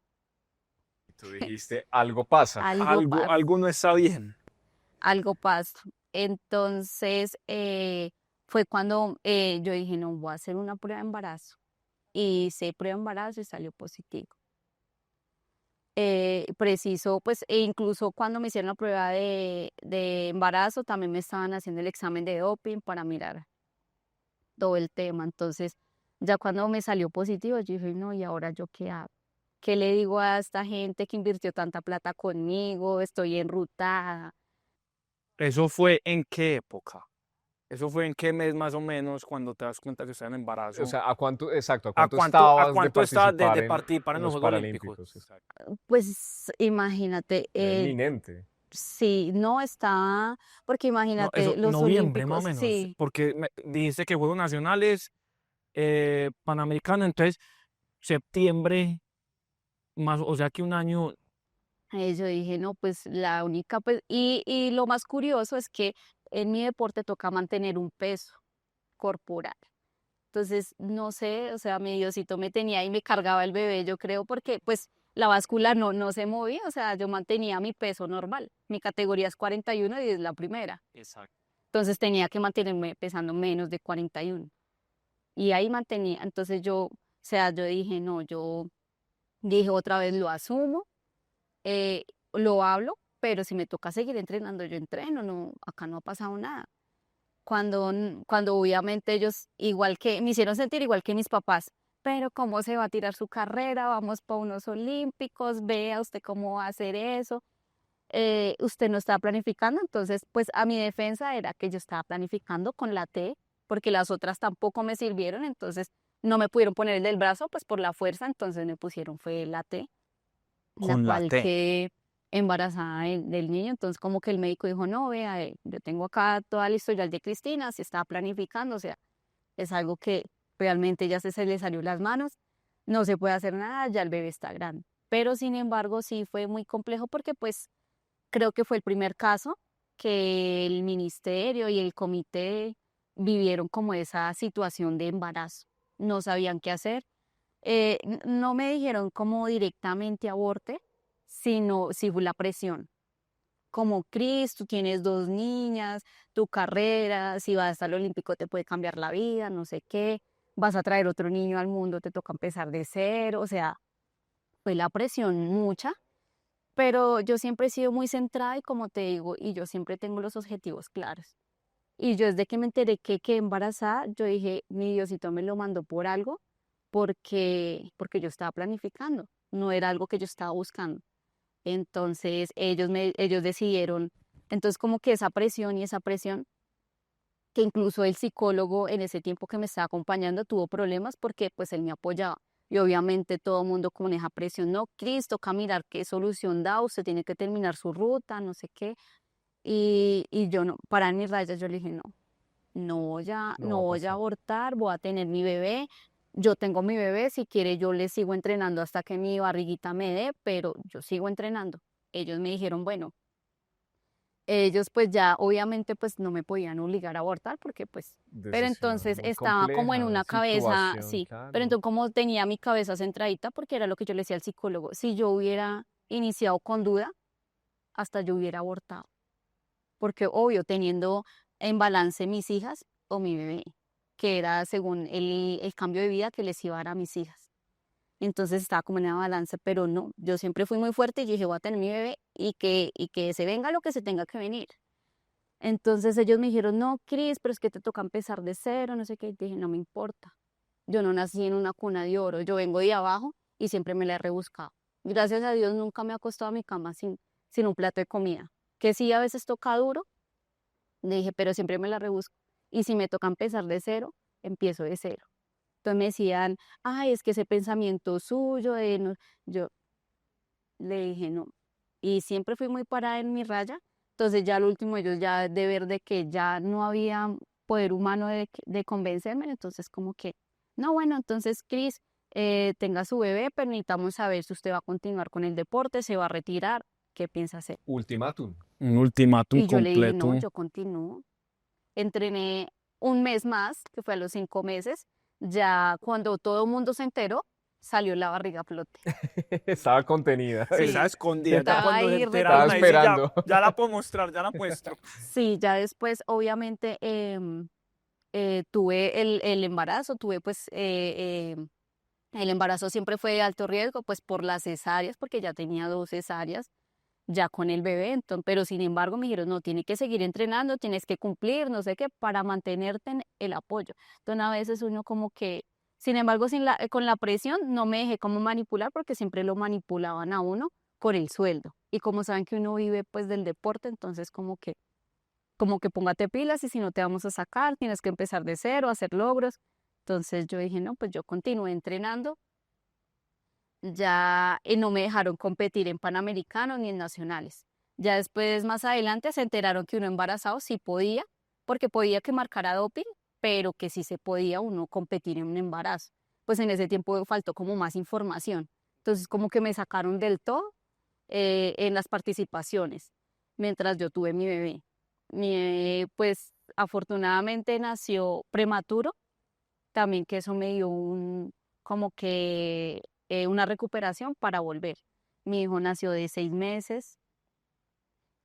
Y tú dijiste, algo pasa. algo pasa, Algo no está bien. algo pasa. Entonces fue cuando yo dije, no, voy a hacer una prueba de embarazo. Y hice prueba de embarazo y salió positivo. Preciso, pues, e incluso cuando me hicieron la prueba de embarazo, también me estaban haciendo el examen de doping para mirar todo el tema. Entonces, ya cuando me salió positivo, yo dije, no, ¿y ahora yo qué hago? ¿Qué le digo a esta gente que invirtió tanta plata conmigo? Estoy enrutada. ¿Eso fue en qué época? ¿Eso fue en qué mes más o menos cuando te das cuenta que estás en O embarazo? sea, exacto, a cuánto estabas de ¿A cuánto está participar de participar en en los los Juegos Olímpicos? Paralímpicos? Exacto. Pues imagínate, Era inminente. sí, no está, porque No, imagínate, eso, los noviembre más o olímpicos, menos, sí. porque dijiste que Juegos Nacionales, Panamericano, entonces septiembre, más, o sea que un año, Yo dije, no, pues la única, pues, y lo más curioso es que en mi deporte toca mantener un peso corporal. Entonces, no sé, o sea, mi Diosito me tenía y me cargaba el bebé, yo creo, porque pues la báscula no se movía, o sea, yo mantenía mi peso normal. Mi categoría es 41 y es la primera. exacto. Entonces tenía que mantenerme pesando menos de 41. Y ahí mantenía, entonces yo, o sea, yo dije, no, yo dije otra vez lo asumo, eh, lo hablo, pero si me toca seguir entrenando, yo entreno, no, acá no ha pasado nada. Cuando obviamente ellos, igual que, me hicieron sentir igual que mis papás, pero ¿cómo se va a tirar su carrera? Vamos para unos olímpicos, vea usted cómo va a hacer eso. Usted no está planificando, entonces pues a mi defensa era que yo estaba planificando con la T, porque las otras tampoco me sirvieron, entonces no me pudieron poner el del brazo, pues por la fuerza, entonces me pusieron fue la T, la Con la cual T. que embarazada del niño. Entonces como que el médico dijo, no, vea, yo tengo acá toda la historial de Cristina, se estaba planificando, o sea, es algo que realmente ya se le salió las manos, no se puede hacer nada, ya el bebé está grande. Pero sin embargo sí fue muy complejo porque pues creo que fue el primer caso que el ministerio y el comité vivieron como esa situación de embarazo. No sabían qué hacer. No me dijeron como directamente aborte, sino sí fue la presión. Como Cris, tú tienes 2 niñas, tu carrera, si vas al olímpico te puede cambiar la vida, no sé qué, vas a traer otro niño al mundo, te toca empezar de cero, o sea, fue la presión mucha, pero yo siempre he sido muy centrada y como te digo, y yo siempre tengo los objetivos claros. Y yo desde que me enteré que quedé embarazada, yo dije, mi Diosito me lo mandó por algo, porque yo estaba planificando, no era algo que yo estaba buscando. Entonces ellos decidieron, entonces como que esa presión y esa presión, que incluso el psicólogo en ese tiempo que me estaba acompañando tuvo problemas porque pues él me apoyaba. Y obviamente todo el mundo con esa presión, no, Cris, toca mirar qué solución da, usted tiene que terminar su ruta, no sé qué. Y yo no, para mis rayas, yo le dije, no, No no va a voy a pasar. abortar, voy a tener mi bebé. Yo tengo mi bebé, si quiere yo le sigo entrenando hasta que mi barriguita me dé, pero yo sigo entrenando. Ellos me dijeron, bueno, ellos pues ya obviamente pues no me podían obligar a abortar porque pues, pero Decisión entonces muy estaba como en compleja, una cabeza, situación, sí, pero claro. entonces como tenía mi cabeza centradita, porque era lo que yo le decía al psicólogo, si yo hubiera iniciado con duda, hasta yo hubiera abortado, porque obvio, teniendo en balance mis hijas o mi bebé, que era según el cambio de vida que les iba a dar a mis hijas. Entonces estaba como en una balanza, pero no, yo siempre fui muy fuerte y yo dije, voy a tener mi bebé y que se venga lo que se tenga que venir. Entonces ellos me dijeron, no, Cris, pero es que te toca empezar de cero, no sé qué. Y dije, no me importa. Yo no nací en una cuna de oro, yo vengo de abajo y siempre me la he rebuscado. Gracias a Dios nunca me he acostado a mi cama sin un plato de comida. Que sí, a veces toca duro, le dije, pero siempre me la rebusco. Y si me toca empezar de cero, empiezo de cero. Entonces me decían, ay, es que ese pensamiento suyo de no, yo le dije no. Y siempre fui muy parada en mi raya. Entonces ya al último ellos ya de ver de que ya no había poder humano de convencerme, entonces como que, no, bueno, entonces Cris, tenga su bebé, pero necesitamos saber si usted va a continuar con el deporte, se va a retirar, ¿qué piensa hacer? Ultimátum. Un ultimátum Y yo le dije, no, completo. yo continúo. Entrené un mes más, que fue a los 5 meses. Ya cuando todo el mundo se enteró, salió la barriga a flote. Estaba contenida. Esa Sí, escondida, ya estaba cuando se ahí Estaba enteraron, ahí sí retenida. ya, esperando. ya la puedo mostrar, ya la muestro. Sí, ya después, obviamente, tuve el embarazo, tuve pues, el embarazo siempre fue de alto riesgo, pues por las cesáreas, porque ya tenía 2 cesáreas, ya con el bebé, entonces, pero sin embargo me dijeron, no, tienes que seguir entrenando, tienes que cumplir, no sé qué, para mantenerte en el apoyo. Entonces a veces uno como que, sin embargo, con la presión no me dejé como manipular porque siempre lo manipulaban a uno por el sueldo. Y como saben que uno vive pues del deporte, entonces como que póngate pilas y si no te vamos a sacar, tienes que empezar de cero, hacer logros. Entonces yo dije, no, pues yo continué entrenando ya no me dejaron competir en Panamericanos ni en nacionales. Ya después, más adelante, se enteraron que uno embarazado sí podía, porque podía que marcara doping, pero que sí se podía uno competir en un embarazo. Pues en ese tiempo faltó como más información. Entonces, como que me sacaron del todo en las participaciones, mientras yo tuve mi bebé. Mi bebé, pues afortunadamente nació prematuro, también que eso me dio como que una recuperación para volver. Mi hijo nació de 6 meses,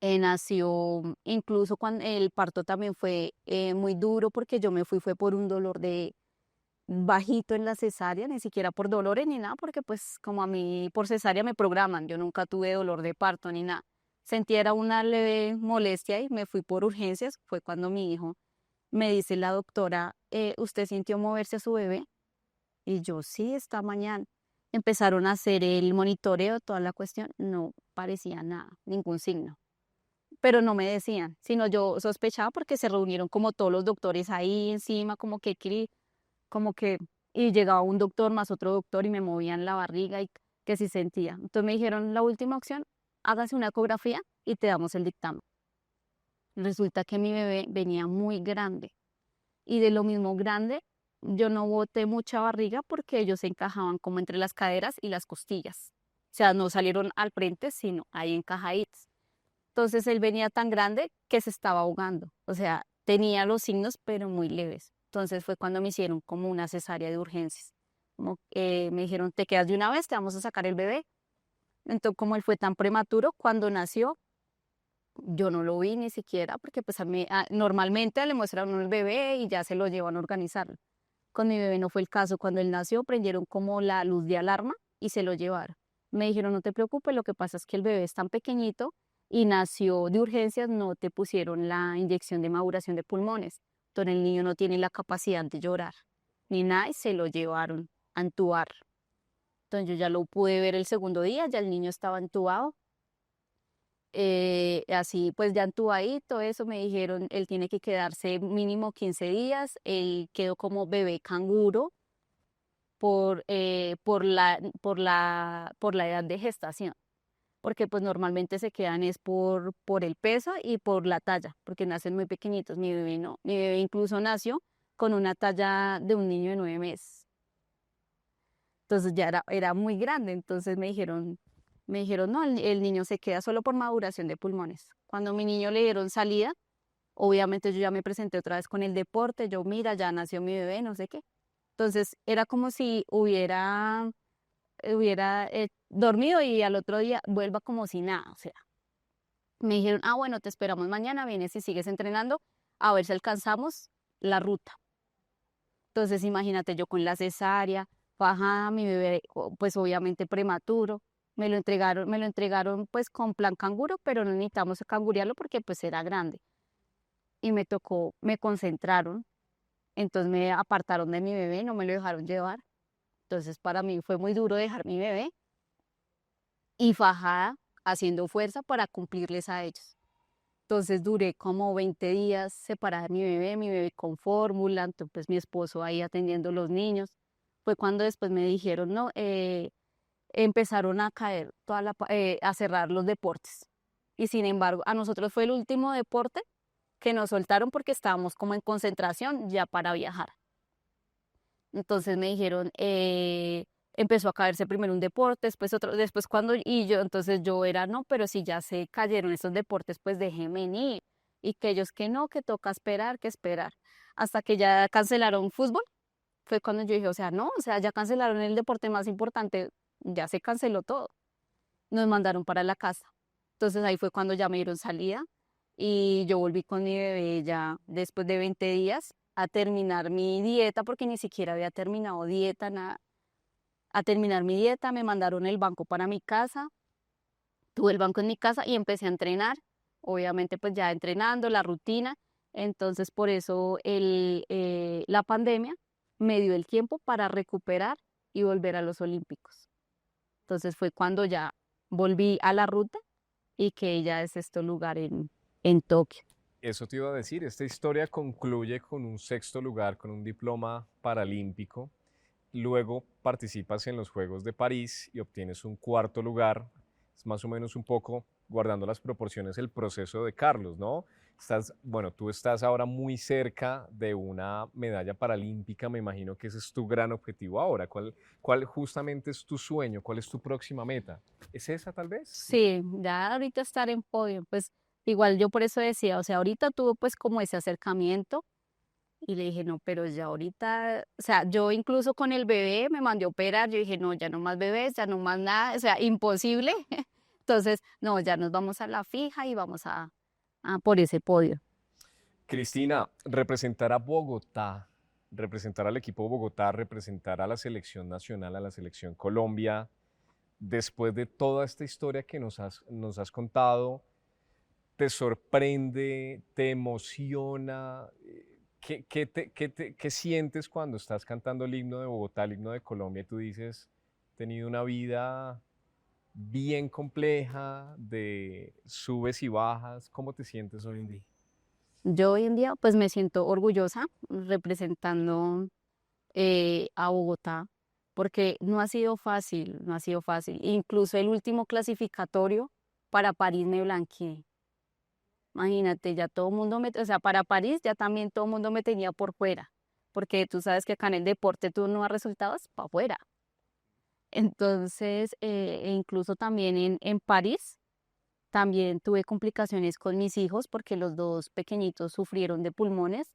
nació incluso cuando el parto también fue muy duro porque yo me fue por un dolor de bajito en la cesárea, ni siquiera por dolores ni nada, porque pues como a mí por cesárea me programan, yo nunca tuve dolor de parto ni nada. Sentía era una leve molestia y me fui por urgencias, fue cuando mi hijo me dice la doctora, ¿usted sintió moverse a su bebé? Y yo, sí, esta mañana. Empezaron a hacer el monitoreo, toda la cuestión, no parecía nada, ningún signo. Pero no me decían, sino yo sospechaba porque se reunieron como todos los doctores ahí encima, como que, y llegaba un doctor más otro doctor y me movían la barriga y que sí sentía. Entonces me dijeron, la última opción, hágase una ecografía y te damos el dictamen. Resulta que mi bebé venía muy grande y de lo mismo grande, yo no boté mucha barriga porque ellos se encajaban como entre las caderas y las costillas. O sea, no salieron al frente, sino ahí encajaditos. Entonces él venía tan grande que se estaba ahogando. O sea, tenía los signos, pero muy leves. Entonces fue cuando me hicieron como una cesárea de urgencias. Como, me dijeron, te quedas de una vez, te vamos a sacar el bebé. Entonces, como él fue tan prematuro, cuando nació, yo no lo vi ni siquiera, porque pues normalmente le muestran a uno el bebé y ya se lo llevan a organizar. Con mi bebé no fue el caso. Cuando él nació, prendieron como la luz de alarma y se lo llevaron. Me dijeron, no te preocupes, lo que pasa es que el bebé es tan pequeñito y nació de urgencias, no te pusieron la inyección de maduración de pulmones. Entonces el niño no tiene la capacidad de llorar ni nada y se lo llevaron a entubar. Entonces yo ya lo pude ver el segundo día, ya el niño estaba entubado. Así pues ya entubadito, eso me dijeron, él tiene que quedarse mínimo 15 días, él quedó como bebé canguro por la edad de gestación, porque pues normalmente se quedan es por el peso y por la talla, porque nacen muy pequeñitos. Mi bebé no, mi bebé incluso nació con una talla de un niño de 9 meses, entonces ya era muy grande. Entonces me dijeron, no, el niño se queda solo por maduración de pulmones. Cuando a mi niño le dieron salida, obviamente yo ya me presenté otra vez con el deporte, yo mira, ya nació mi bebé, no sé qué. Entonces era como si hubiera dormido y al otro día vuelva como si nada. O sea, me dijeron, bueno, te esperamos mañana, vienes y sigues entrenando a ver si alcanzamos la ruta. Entonces imagínate yo con la cesárea, bajada, mi bebé pues obviamente prematuro. Me lo entregaron pues con plan canguro, pero no necesitamos cangurearlo porque pues era grande. Y me concentraron, entonces me apartaron de mi bebé, no me lo dejaron llevar. Entonces para mí fue muy duro dejar mi bebé y fajada haciendo fuerza para cumplirles a ellos. Entonces duré como 20 días separada de mi bebé con fórmula, entonces pues, mi esposo ahí atendiendo los niños. Fue cuando después me dijeron, no, empezaron a caer, a cerrar los deportes. Y sin embargo, a nosotros fue el último deporte que nos soltaron porque estábamos como en concentración ya para viajar. Entonces me dijeron, empezó a caerse primero un deporte, después otro, después cuando, y yo, entonces yo era, no, pero si ya se cayeron estos deportes, pues déjenme ir. Y que ellos que no, que toca esperar, que esperar. Hasta que ya cancelaron fútbol, fue cuando yo dije, o sea, no, o sea, ya cancelaron el deporte más importante, ya se canceló todo. Nos mandaron para la casa. Entonces ahí fue cuando ya me dieron salida y yo volví con mi bebé ya después de 20 días a terminar mi dieta, porque ni siquiera había terminado dieta, nada. A terminar mi dieta, me mandaron el banco para mi casa, tuve el banco en mi casa y empecé a entrenar. Obviamente pues ya entrenando, la rutina. Entonces por eso la pandemia me dio el tiempo para recuperar y volver a los Olímpicos. Entonces fue cuando ya volví a la ruta y que ya es este lugar en Tokio. Eso te iba a decir, esta historia concluye con un sexto lugar, con un diploma paralímpico. Luego participas en los Juegos de París y obtienes un cuarto lugar. Es más o menos un poco, guardando las proporciones, el proceso de Carlos, ¿no? Bueno, tú estás ahora muy cerca de una medalla paralímpica, me imagino que ese es tu gran objetivo ahora. ¿Cuál justamente es tu sueño? ¿Cuál es tu próxima meta? ¿Es esa tal vez? Sí, ya ahorita estar en podio, pues igual yo por eso decía, o sea, ahorita tuvo pues como ese acercamiento y le dije, no, pero ya ahorita, o sea, yo incluso con el bebé me mandé a operar, yo dije, no, ya no más bebés, ya no más nada, o sea, imposible. Entonces, no, ya nos vamos a la fija y vamos a por ese podio. Cristina, representar a Bogotá, representar al equipo Bogotá, representar a la selección nacional, a la selección Colombia, después de toda esta historia que nos has contado, ¿te sorprende, te emociona? ¿Qué sientes cuando estás cantando el himno de Bogotá, el himno de Colombia, y tú dices, he tenido una vida bien compleja, de subes y bajas? ¿Cómo te sientes hoy en día? Yo hoy en día pues me siento orgullosa representando a Bogotá, porque no ha sido fácil, no ha sido fácil. Incluso el último clasificatorio, para París me blanqueé. Imagínate, ya todo el mundo o sea, para París ya también todo el mundo me tenía por fuera, porque tú sabes que acá en el deporte tú no das resultados para afuera. Entonces, e incluso también en París, también tuve complicaciones con mis hijos porque los dos pequeñitos sufrieron de pulmones.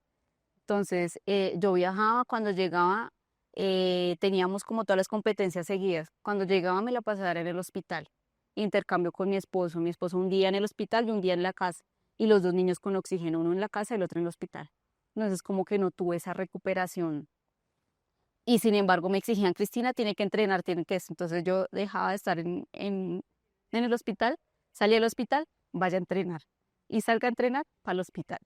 Entonces, yo viajaba, cuando llegaba, teníamos como todas las competencias seguidas. Cuando llegaba me la pasaba en el hospital, intercambio con mi esposo un día en el hospital y un día en la casa, y los dos niños con oxígeno, uno en la casa y el otro en el hospital. Entonces, como que no tuve esa recuperación. Y sin embargo, me exigían, Cristina, tiene que entrenar, tiene que eso. Entonces, yo dejaba de estar en el hospital, salía del hospital, vaya a entrenar. Y salga a entrenar para el hospital.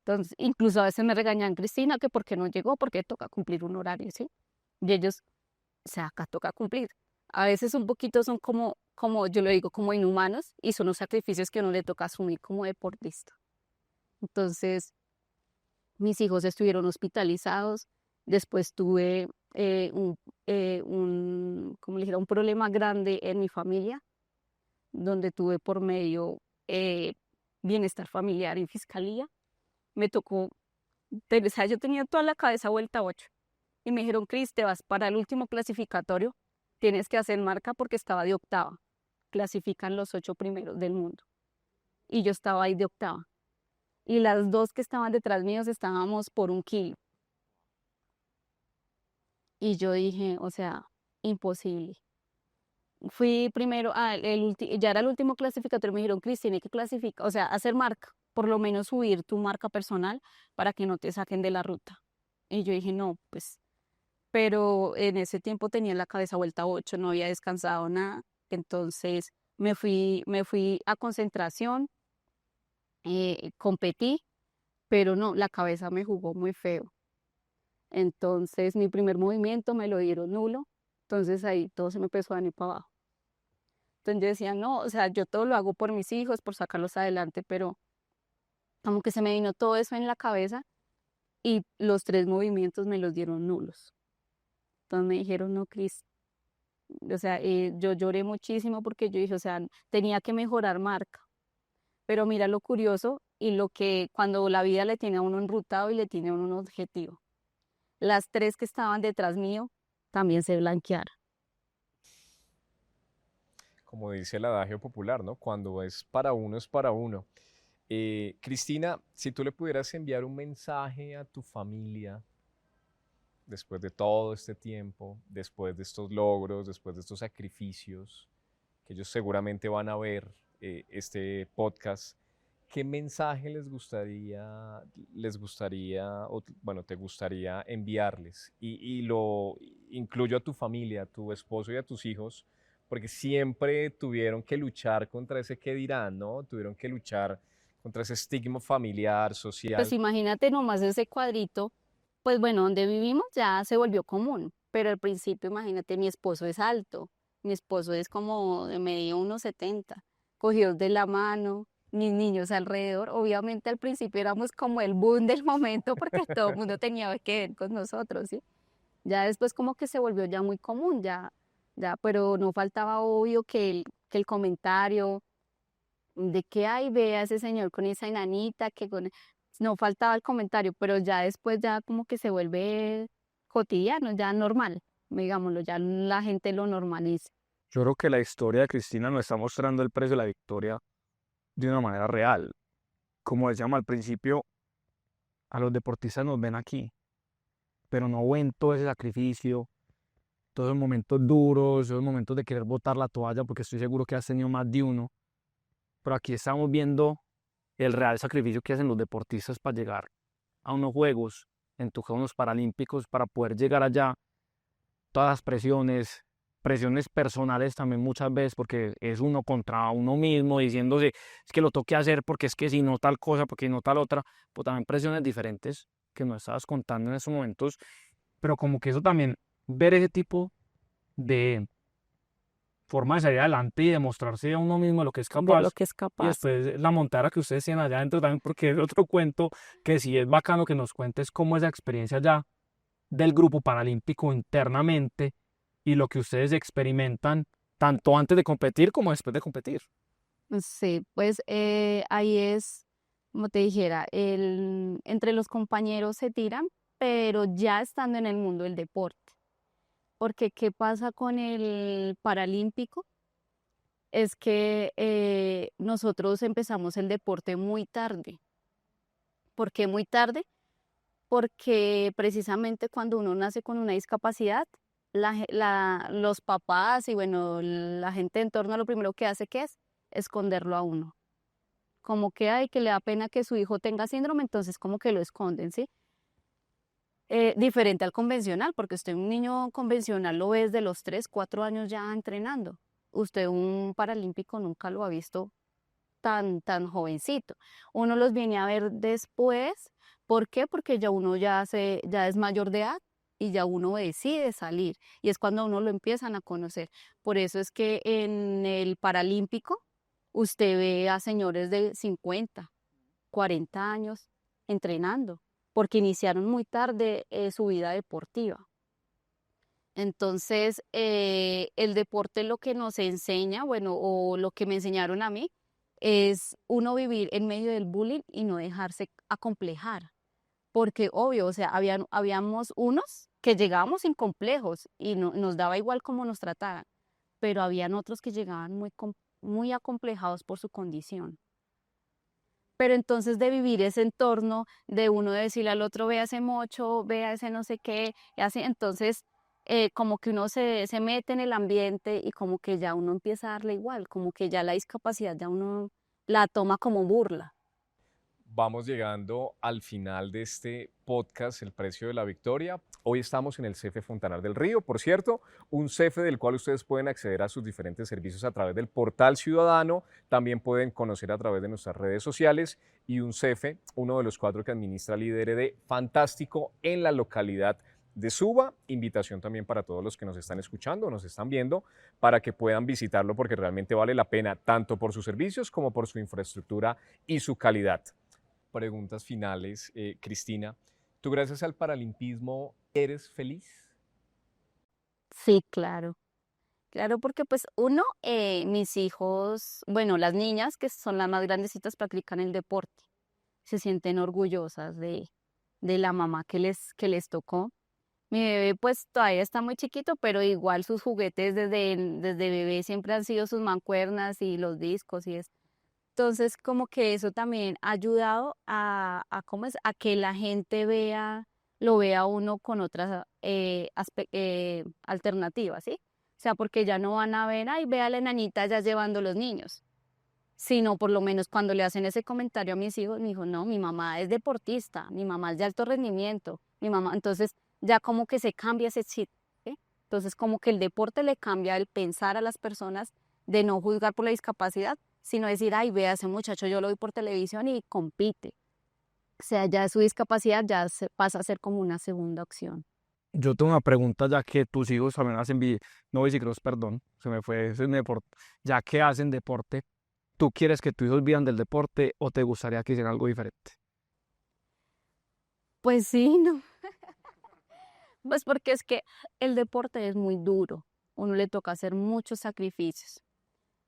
Entonces, incluso a veces me regañan, Cristina, que por qué no llegó, porque toca cumplir un horario, ¿sí? Y ellos, o sea, acá toca cumplir. A veces un poquito son como yo lo digo, como inhumanos, y son los sacrificios que uno le toca asumir como deportista. Entonces, mis hijos estuvieron hospitalizados, después tuve como le dijera, un problema grande en mi familia, donde tuve por medio bienestar familiar y fiscalía. Me tocó, o sea, yo tenía toda la cabeza vuelta a 8 y me dijeron, Cris, te vas para el último clasificatorio, tienes que hacer marca porque estaba de octava, clasifican los 8 primeros del mundo y yo estaba ahí de octava y las dos que estaban detrás míos estábamos por 1 kilo y yo dije, o sea, imposible. Fui primero, ya era el último clasificatorio, me dijeron, Cris, tiene que clasificar, o sea, hacer marca, por lo menos subir tu marca personal para que no te saquen de la ruta. Y yo dije, no, pues, pero en ese tiempo tenía la cabeza vuelta a 8, no había descansado nada, entonces me fui a concentración, competí, pero no, la cabeza me jugó muy feo. Entonces mi primer movimiento me lo dieron nulo, entonces ahí todo se me empezó a venir para abajo. Entonces yo decía, no, o sea, yo todo lo hago por mis hijos, por sacarlos adelante, pero como que se me vino todo eso en la cabeza y los 3 movimientos me los dieron nulos. Entonces me dijeron, no, Cris, o sea, yo lloré muchísimo porque yo dije, o sea, tenía que mejorar marca. Pero mira lo curioso y lo que cuando la vida le tiene a uno enrutado y le tiene a uno un objetivo. Las 3 que estaban detrás mío también se blanquearon. Como dice el adagio popular, ¿no? Cuando es para uno, es para uno. Cristina, si tú le pudieras enviar un mensaje a tu familia después de todo este tiempo, después de estos logros, después de estos sacrificios, que ellos seguramente van a ver este podcast, ¿qué mensaje bueno, te gustaría enviarles? Y lo incluyo a tu familia, a tu esposo y a tus hijos, porque siempre tuvieron que luchar contra ese qué dirán, ¿no? Tuvieron que luchar contra ese estigma familiar, Pues social. imagínate nomás ese cuadrito, pues bueno, donde vivimos ya se volvió común, pero al principio imagínate, mi esposo es alto, mi esposo es como de medio 1,70, cogidos de la mano, mis niños alrededor, obviamente al principio éramos como el boom del momento porque todo el mundo tenía que ver con nosotros, ¿sí? Ya después como que se volvió ya muy común, ya, pero no faltaba obvio que el comentario de que, ay, ve a ese señor con esa enanita, no faltaba el comentario, pero ya después ya como que se vuelve cotidiano, ya normal, digámoslo, ya la gente lo normaliza. Yo creo que la historia de Cristina nos está mostrando el precio de la victoria de una manera real. Como decíamos al principio, a los deportistas nos ven aquí, pero no ven todo ese sacrificio, todos los momentos duros, esos momentos de querer botar la toalla, porque estoy seguro que has tenido más de uno. Pero aquí estamos viendo el real sacrificio que hacen los deportistas para llegar a unos Juegos, en tus Juegos Paralímpicos, para poder llegar allá. Todas las presiones personales también muchas veces, porque es uno contra uno mismo, diciéndose, es que lo toque hacer porque es que si no tal cosa, porque no tal otra, pues también presiones diferentes que no estabas contando en esos momentos, pero como que eso también, ver ese tipo de forma de salir adelante y demostrarse a uno mismo lo que es De lo capaz. que es Y capaz. después la montara que ustedes tienen allá adentro también, porque es otro cuento que sí es bacano que nos cuentes cómo esa experiencia ya del grupo paralímpico internamente y lo que ustedes experimentan tanto antes de competir como después de competir. Sí, pues ahí es, como te dijera, entre los compañeros se tiran, pero ya estando en el mundo del deporte. Porque ¿qué pasa con el paralímpico? Es que nosotros empezamos el deporte muy tarde. ¿Por qué muy tarde? Porque precisamente cuando uno nace con una discapacidad, los papás y bueno, la gente en torno lo primero que hace que es esconderlo a uno. Como que hay que le da pena que su hijo tenga síndrome, entonces como que lo esconden, ¿sí? Diferente al convencional, porque usted un niño convencional lo ve desde los 3 4 años ya entrenando. Usted un paralímpico nunca lo ha visto tan jovencito. Uno los viene a ver después. ¿Por qué? Porque ya uno ya es mayor de edad y ya uno decide salir. Y es cuando a uno lo empiezan a conocer. Por eso es que en el paralímpico usted ve a señores de 50 40 años entrenando, porque iniciaron muy tarde su vida deportiva. Entonces, el deporte lo que nos enseña, bueno, o lo que me enseñaron a mí, es uno vivir en medio del bullying y no dejarse acomplejar. Porque obvio, o sea, habíamos unos que llegábamos sin complejos y nos daba igual cómo nos trataran, pero habían otros que llegaban muy acomplejados por su condición. Pero entonces de vivir ese entorno, de uno decirle al otro, vea ese mocho, vea ese no sé qué, y así, entonces como que uno se mete en el ambiente y como que ya uno empieza a darle igual, como que ya la discapacidad ya uno la toma como burla. Vamos llegando al final de este podcast, El Precio de la Victoria. Hoy estamos en el CEFE Fontanar del Río, por cierto, un CEFE del cual ustedes pueden acceder a sus diferentes servicios a través del portal ciudadano, también pueden conocer a través de nuestras redes sociales y un CEFE, uno de los 4 que administra Lidere de Fantástico en la localidad de Suba. Invitación también para todos los que nos están escuchando, nos están viendo, para que puedan visitarlo porque realmente vale la pena, tanto por sus servicios como por su infraestructura y su calidad. Preguntas finales, Cristina. ¿Tú gracias al paralimpismo eres feliz? Sí, claro. Claro, porque pues uno, mis hijos, bueno, las niñas que son las más grandecitas practican el deporte, se sienten orgullosas de la mamá que les tocó. Mi bebé pues todavía está muy chiquito, pero igual sus juguetes desde bebé siempre han sido sus mancuernas y los discos y eso. Entonces como que eso también ha ayudado ¿cómo es? A que la gente lo vea a uno con otras alternativas, ¿sí? O sea, porque ya no van a ver, ay, ve a la enanita ya llevando los niños, sino por lo menos cuando le hacen ese comentario a mis hijos, mi hijo, no, mi mamá es deportista, mi mamá es de alto rendimiento, mi mamá, entonces ya como que se cambia ese chip, ¿sí? Entonces como que el deporte le cambia el pensar a las personas de no juzgar por la discapacidad, sino decir, ay, vea, ese muchacho yo lo vi por televisión y compite. O sea, ya su discapacidad pasa a ser como una segunda opción. Yo tengo una pregunta, ya que tus hijos también hacen, no bicicross, perdón, se me fue ese deporte, ya que hacen deporte, ¿tú quieres que tus hijos vivan del deporte o te gustaría que hicieran algo diferente? Pues sí, no, pues porque es que el deporte es muy duro, uno le toca hacer muchos sacrificios.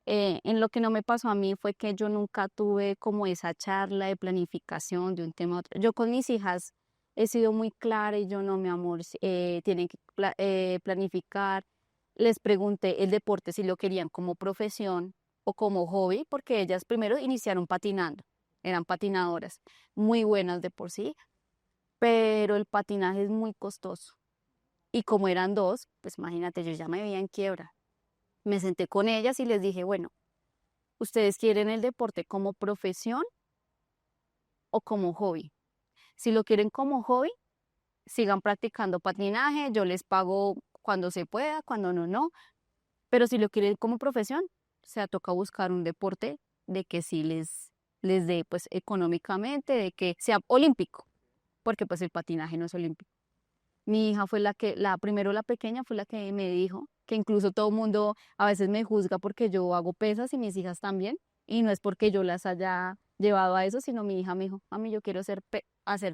En lo que no me pasó a mí fue que yo nunca tuve como esa charla de planificación de un tema a otro. Yo con mis hijas he sido muy clara y yo no, mi amor, tienen que planificar. Les pregunté el deporte si lo querían como profesión o como hobby, porque ellas primero iniciaron patinando, eran patinadoras, muy buenas de por sí, pero el patinaje es muy costoso. Y como eran dos, pues imagínate, yo ya me veía en quiebra. Me senté con ellas y les dije, bueno, ¿ustedes quieren el deporte como profesión o como hobby? Si lo quieren como hobby, sigan practicando patinaje, yo les pago cuando se pueda, cuando no, no. Pero si lo quieren como profesión, o sea, toca buscar un deporte de que sí les dé pues económicamente, de que sea olímpico, porque pues el patinaje no es olímpico. Mi hija fue primero la pequeña fue la que me dijo que incluso todo el mundo a veces me juzga porque yo hago pesas y mis hijas también, y no es porque yo las haya llevado a eso, sino mi hija me dijo, mami, yo quiero hacer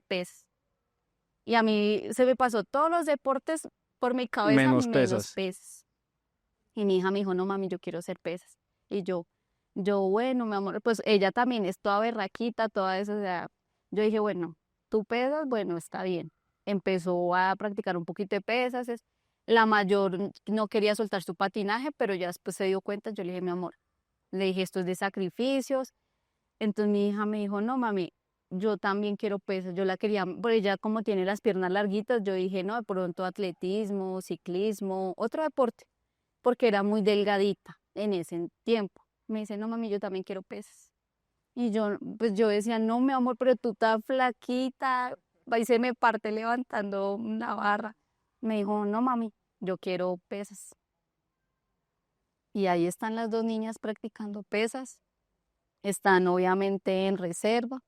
pesas. Y a mí se me pasó todos los deportes por mi cabeza Menos menos pesas. pesas. Y mi hija me dijo, no, mami, yo quiero hacer pesas. Y yo, Yo, bueno, mi amor, pues ella también es toda berraquita, toda eso, o sea, yo dije, bueno, tú pesas, bueno, está bien. Empezó a practicar un poquito de pesas, la mayor no quería soltar su patinaje, pero ya después se dio cuenta, yo le dije, mi amor, le dije, esto es de sacrificios. Entonces mi hija me dijo, no, mami, yo también quiero pesas, yo la quería, pero ella como tiene las piernas larguitas, yo dije, no, de pronto atletismo, ciclismo, otro deporte, porque era muy delgadita en ese tiempo. Me dice, no, mami, yo también quiero pesas. Y yo, pues yo decía, no, mi amor, pero tú estás flaquita, va y se me parte levantando una barra. Me dijo, no, mami, yo quiero pesas. Y ahí están las dos niñas practicando pesas, están obviamente en reserva,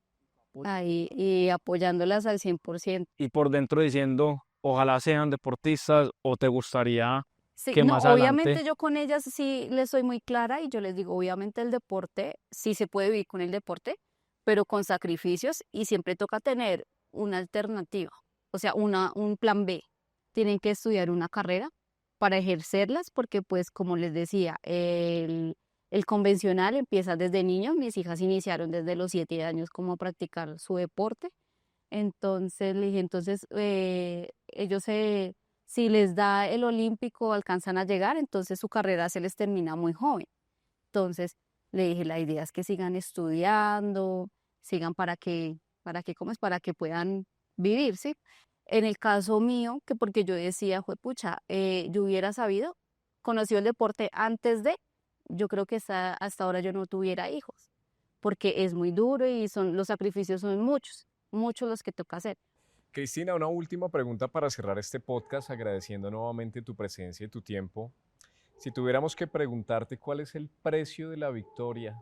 ahí y apoyándolas al 100%. Y por dentro diciendo, ojalá sean deportistas o te gustaría Sí, que no, más adelante, obviamente yo con ellas sí les soy muy clara y yo les digo, obviamente el deporte, sí se puede vivir con el deporte, pero con sacrificios y siempre toca tener una alternativa, o sea, un plan B. Tienen que estudiar una carrera para ejercerlas porque pues como les decía, el convencional empieza desde niños, mis hijas iniciaron desde los 7 años como a practicar su deporte, entonces le dije, entonces ellos si les da el olímpico, alcanzan a llegar, entonces su carrera se les termina muy joven. Entonces le dije, la idea es que sigan estudiando, sigan ¿cómo es? Para que puedan vivir, ¿sí? En el caso mío, que porque yo decía, pucha, yo hubiera sabido, conocido el deporte antes de, yo creo que hasta ahora yo no tuviera hijos, porque es muy duro y los sacrificios son muchos, muchos los que toca hacer. Cristina, una última pregunta para cerrar este podcast, agradeciendo nuevamente tu presencia y tu tiempo. Si tuviéramos que preguntarte cuál es el precio de la victoria,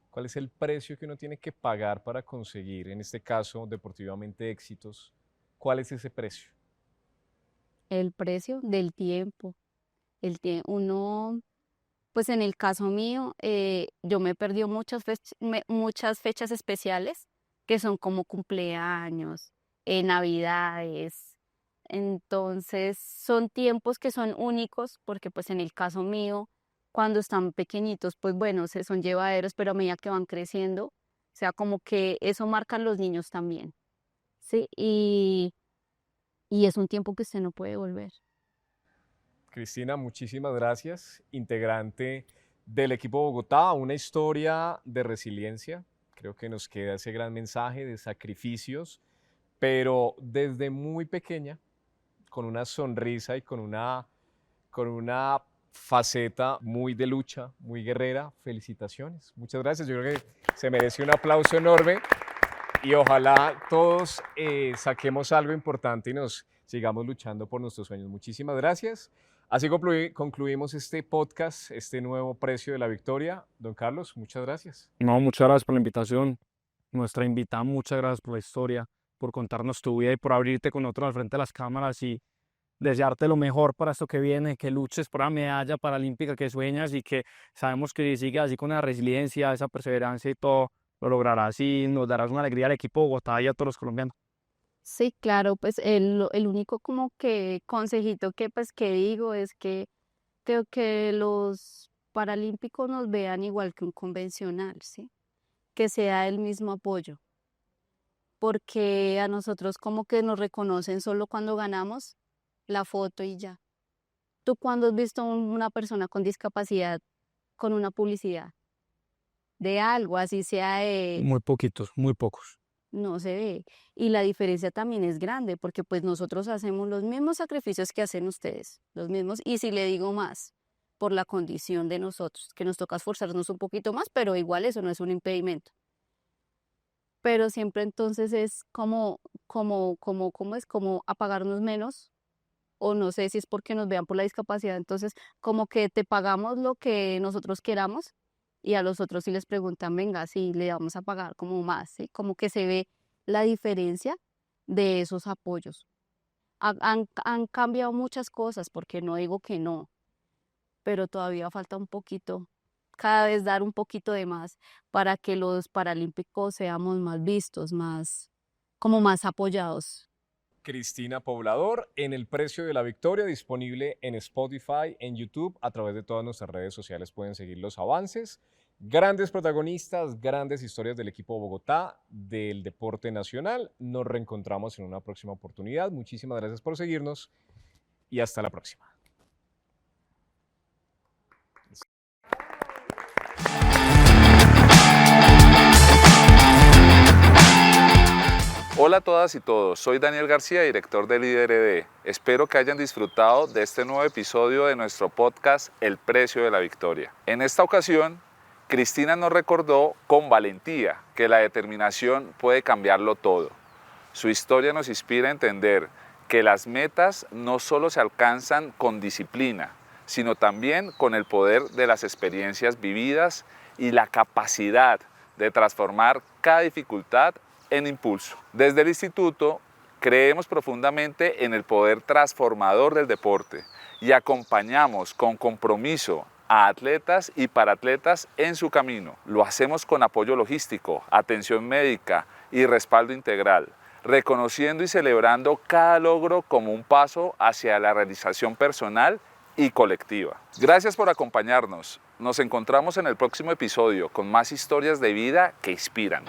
cuál es el precio que uno tiene que pagar para conseguir, en este caso, deportivamente éxitos, ¿cuál es ese precio? El precio del tiempo, uno, pues en el caso mío, yo me perdí muchas fechas especiales que son como cumpleaños, navidades. Entonces son tiempos que son únicos porque pues en el caso mío, cuando están pequeñitos, pues bueno, son llevaderos, pero a medida que van creciendo, o sea, como que eso marcan los niños también, ¿sí? Y es un tiempo que usted no puede volver. Cristina, muchísimas gracias, integrante del equipo Bogotá, una historia de resiliencia. Creo que nos queda ese gran mensaje de sacrificios, pero desde muy pequeña, con una sonrisa y con una faceta muy de lucha, muy guerrera. Felicitaciones, muchas gracias. Yo creo que se merece un aplauso enorme y ojalá todos saquemos algo importante y nos sigamos luchando por nuestros sueños. Muchísimas gracias. Así concluimos este podcast, este nuevo precio de la victoria. Don Carlos, muchas gracias. no, muchas gracias por la invitación. Nuestra invitada, muchas gracias por la historia, por contarnos tu vida y por abrirte con nosotros al frente de las cámaras y desearte lo mejor para esto que viene, que luches por la medalla paralímpica que sueñas y que sabemos que si sigues así con la resiliencia, esa perseverancia y todo, lo lograrás y nos darás una alegría al equipo Bogotá y a todos los colombianos. Sí, claro, pues el único como que consejito que pues que digo es que creo que los paralímpicos nos vean igual que un convencional, ¿sí? Que sea el mismo apoyo, porque a nosotros como que nos reconocen solo cuando ganamos la foto y ya. ¿Tú cuándo has visto una persona con discapacidad con una publicidad de algo, así sea de Muy poquitos, muy pocos. no se ve? Y la diferencia también es grande, porque pues nosotros hacemos los mismos sacrificios que hacen ustedes, los mismos, y si le digo más, por la condición de nosotros, que nos toca esforzarnos un poquito más, pero igual eso no es un impedimento. Pero siempre entonces es ¿cómo es? Como apagarnos menos, o no sé si es porque nos vean por la discapacidad, entonces como que te pagamos lo que nosotros queramos y a los otros si les preguntan, venga, sí, le vamos a pagar como más, ¿sí? Como que se ve la diferencia de esos apoyos. Han cambiado muchas cosas, porque no digo que no, pero todavía falta un poquito, cada vez dar un poquito de más para que los paralímpicos seamos más vistos, como más apoyados. Cristina Poblador en el precio de la victoria, disponible en Spotify, en YouTube, a través de todas nuestras redes sociales pueden seguir los avances. Grandes protagonistas, grandes historias del equipo Bogotá, del deporte nacional. Nos reencontramos en una próxima oportunidad. Muchísimas gracias por seguirnos y hasta la próxima. Hola a todas y todos, soy Daniel García, director de Líder ED. Espero que hayan disfrutado de este nuevo episodio de nuestro podcast El Precio de la Victoria. En esta ocasión, Cristina nos recordó con valentía que la determinación puede cambiarlo todo. Su historia nos inspira a entender que las metas no solo se alcanzan con disciplina, sino también con el poder de las experiencias vividas y la capacidad de transformar cada dificultad en impulso. Desde el instituto creemos profundamente en el poder transformador del deporte y acompañamos con compromiso a atletas y paratletas en su camino. Lo hacemos con apoyo logístico, atención médica y respaldo integral, reconociendo y celebrando cada logro como un paso hacia la realización personal y colectiva. Gracias por acompañarnos. Nos encontramos en el próximo episodio con más historias de vida que inspiran.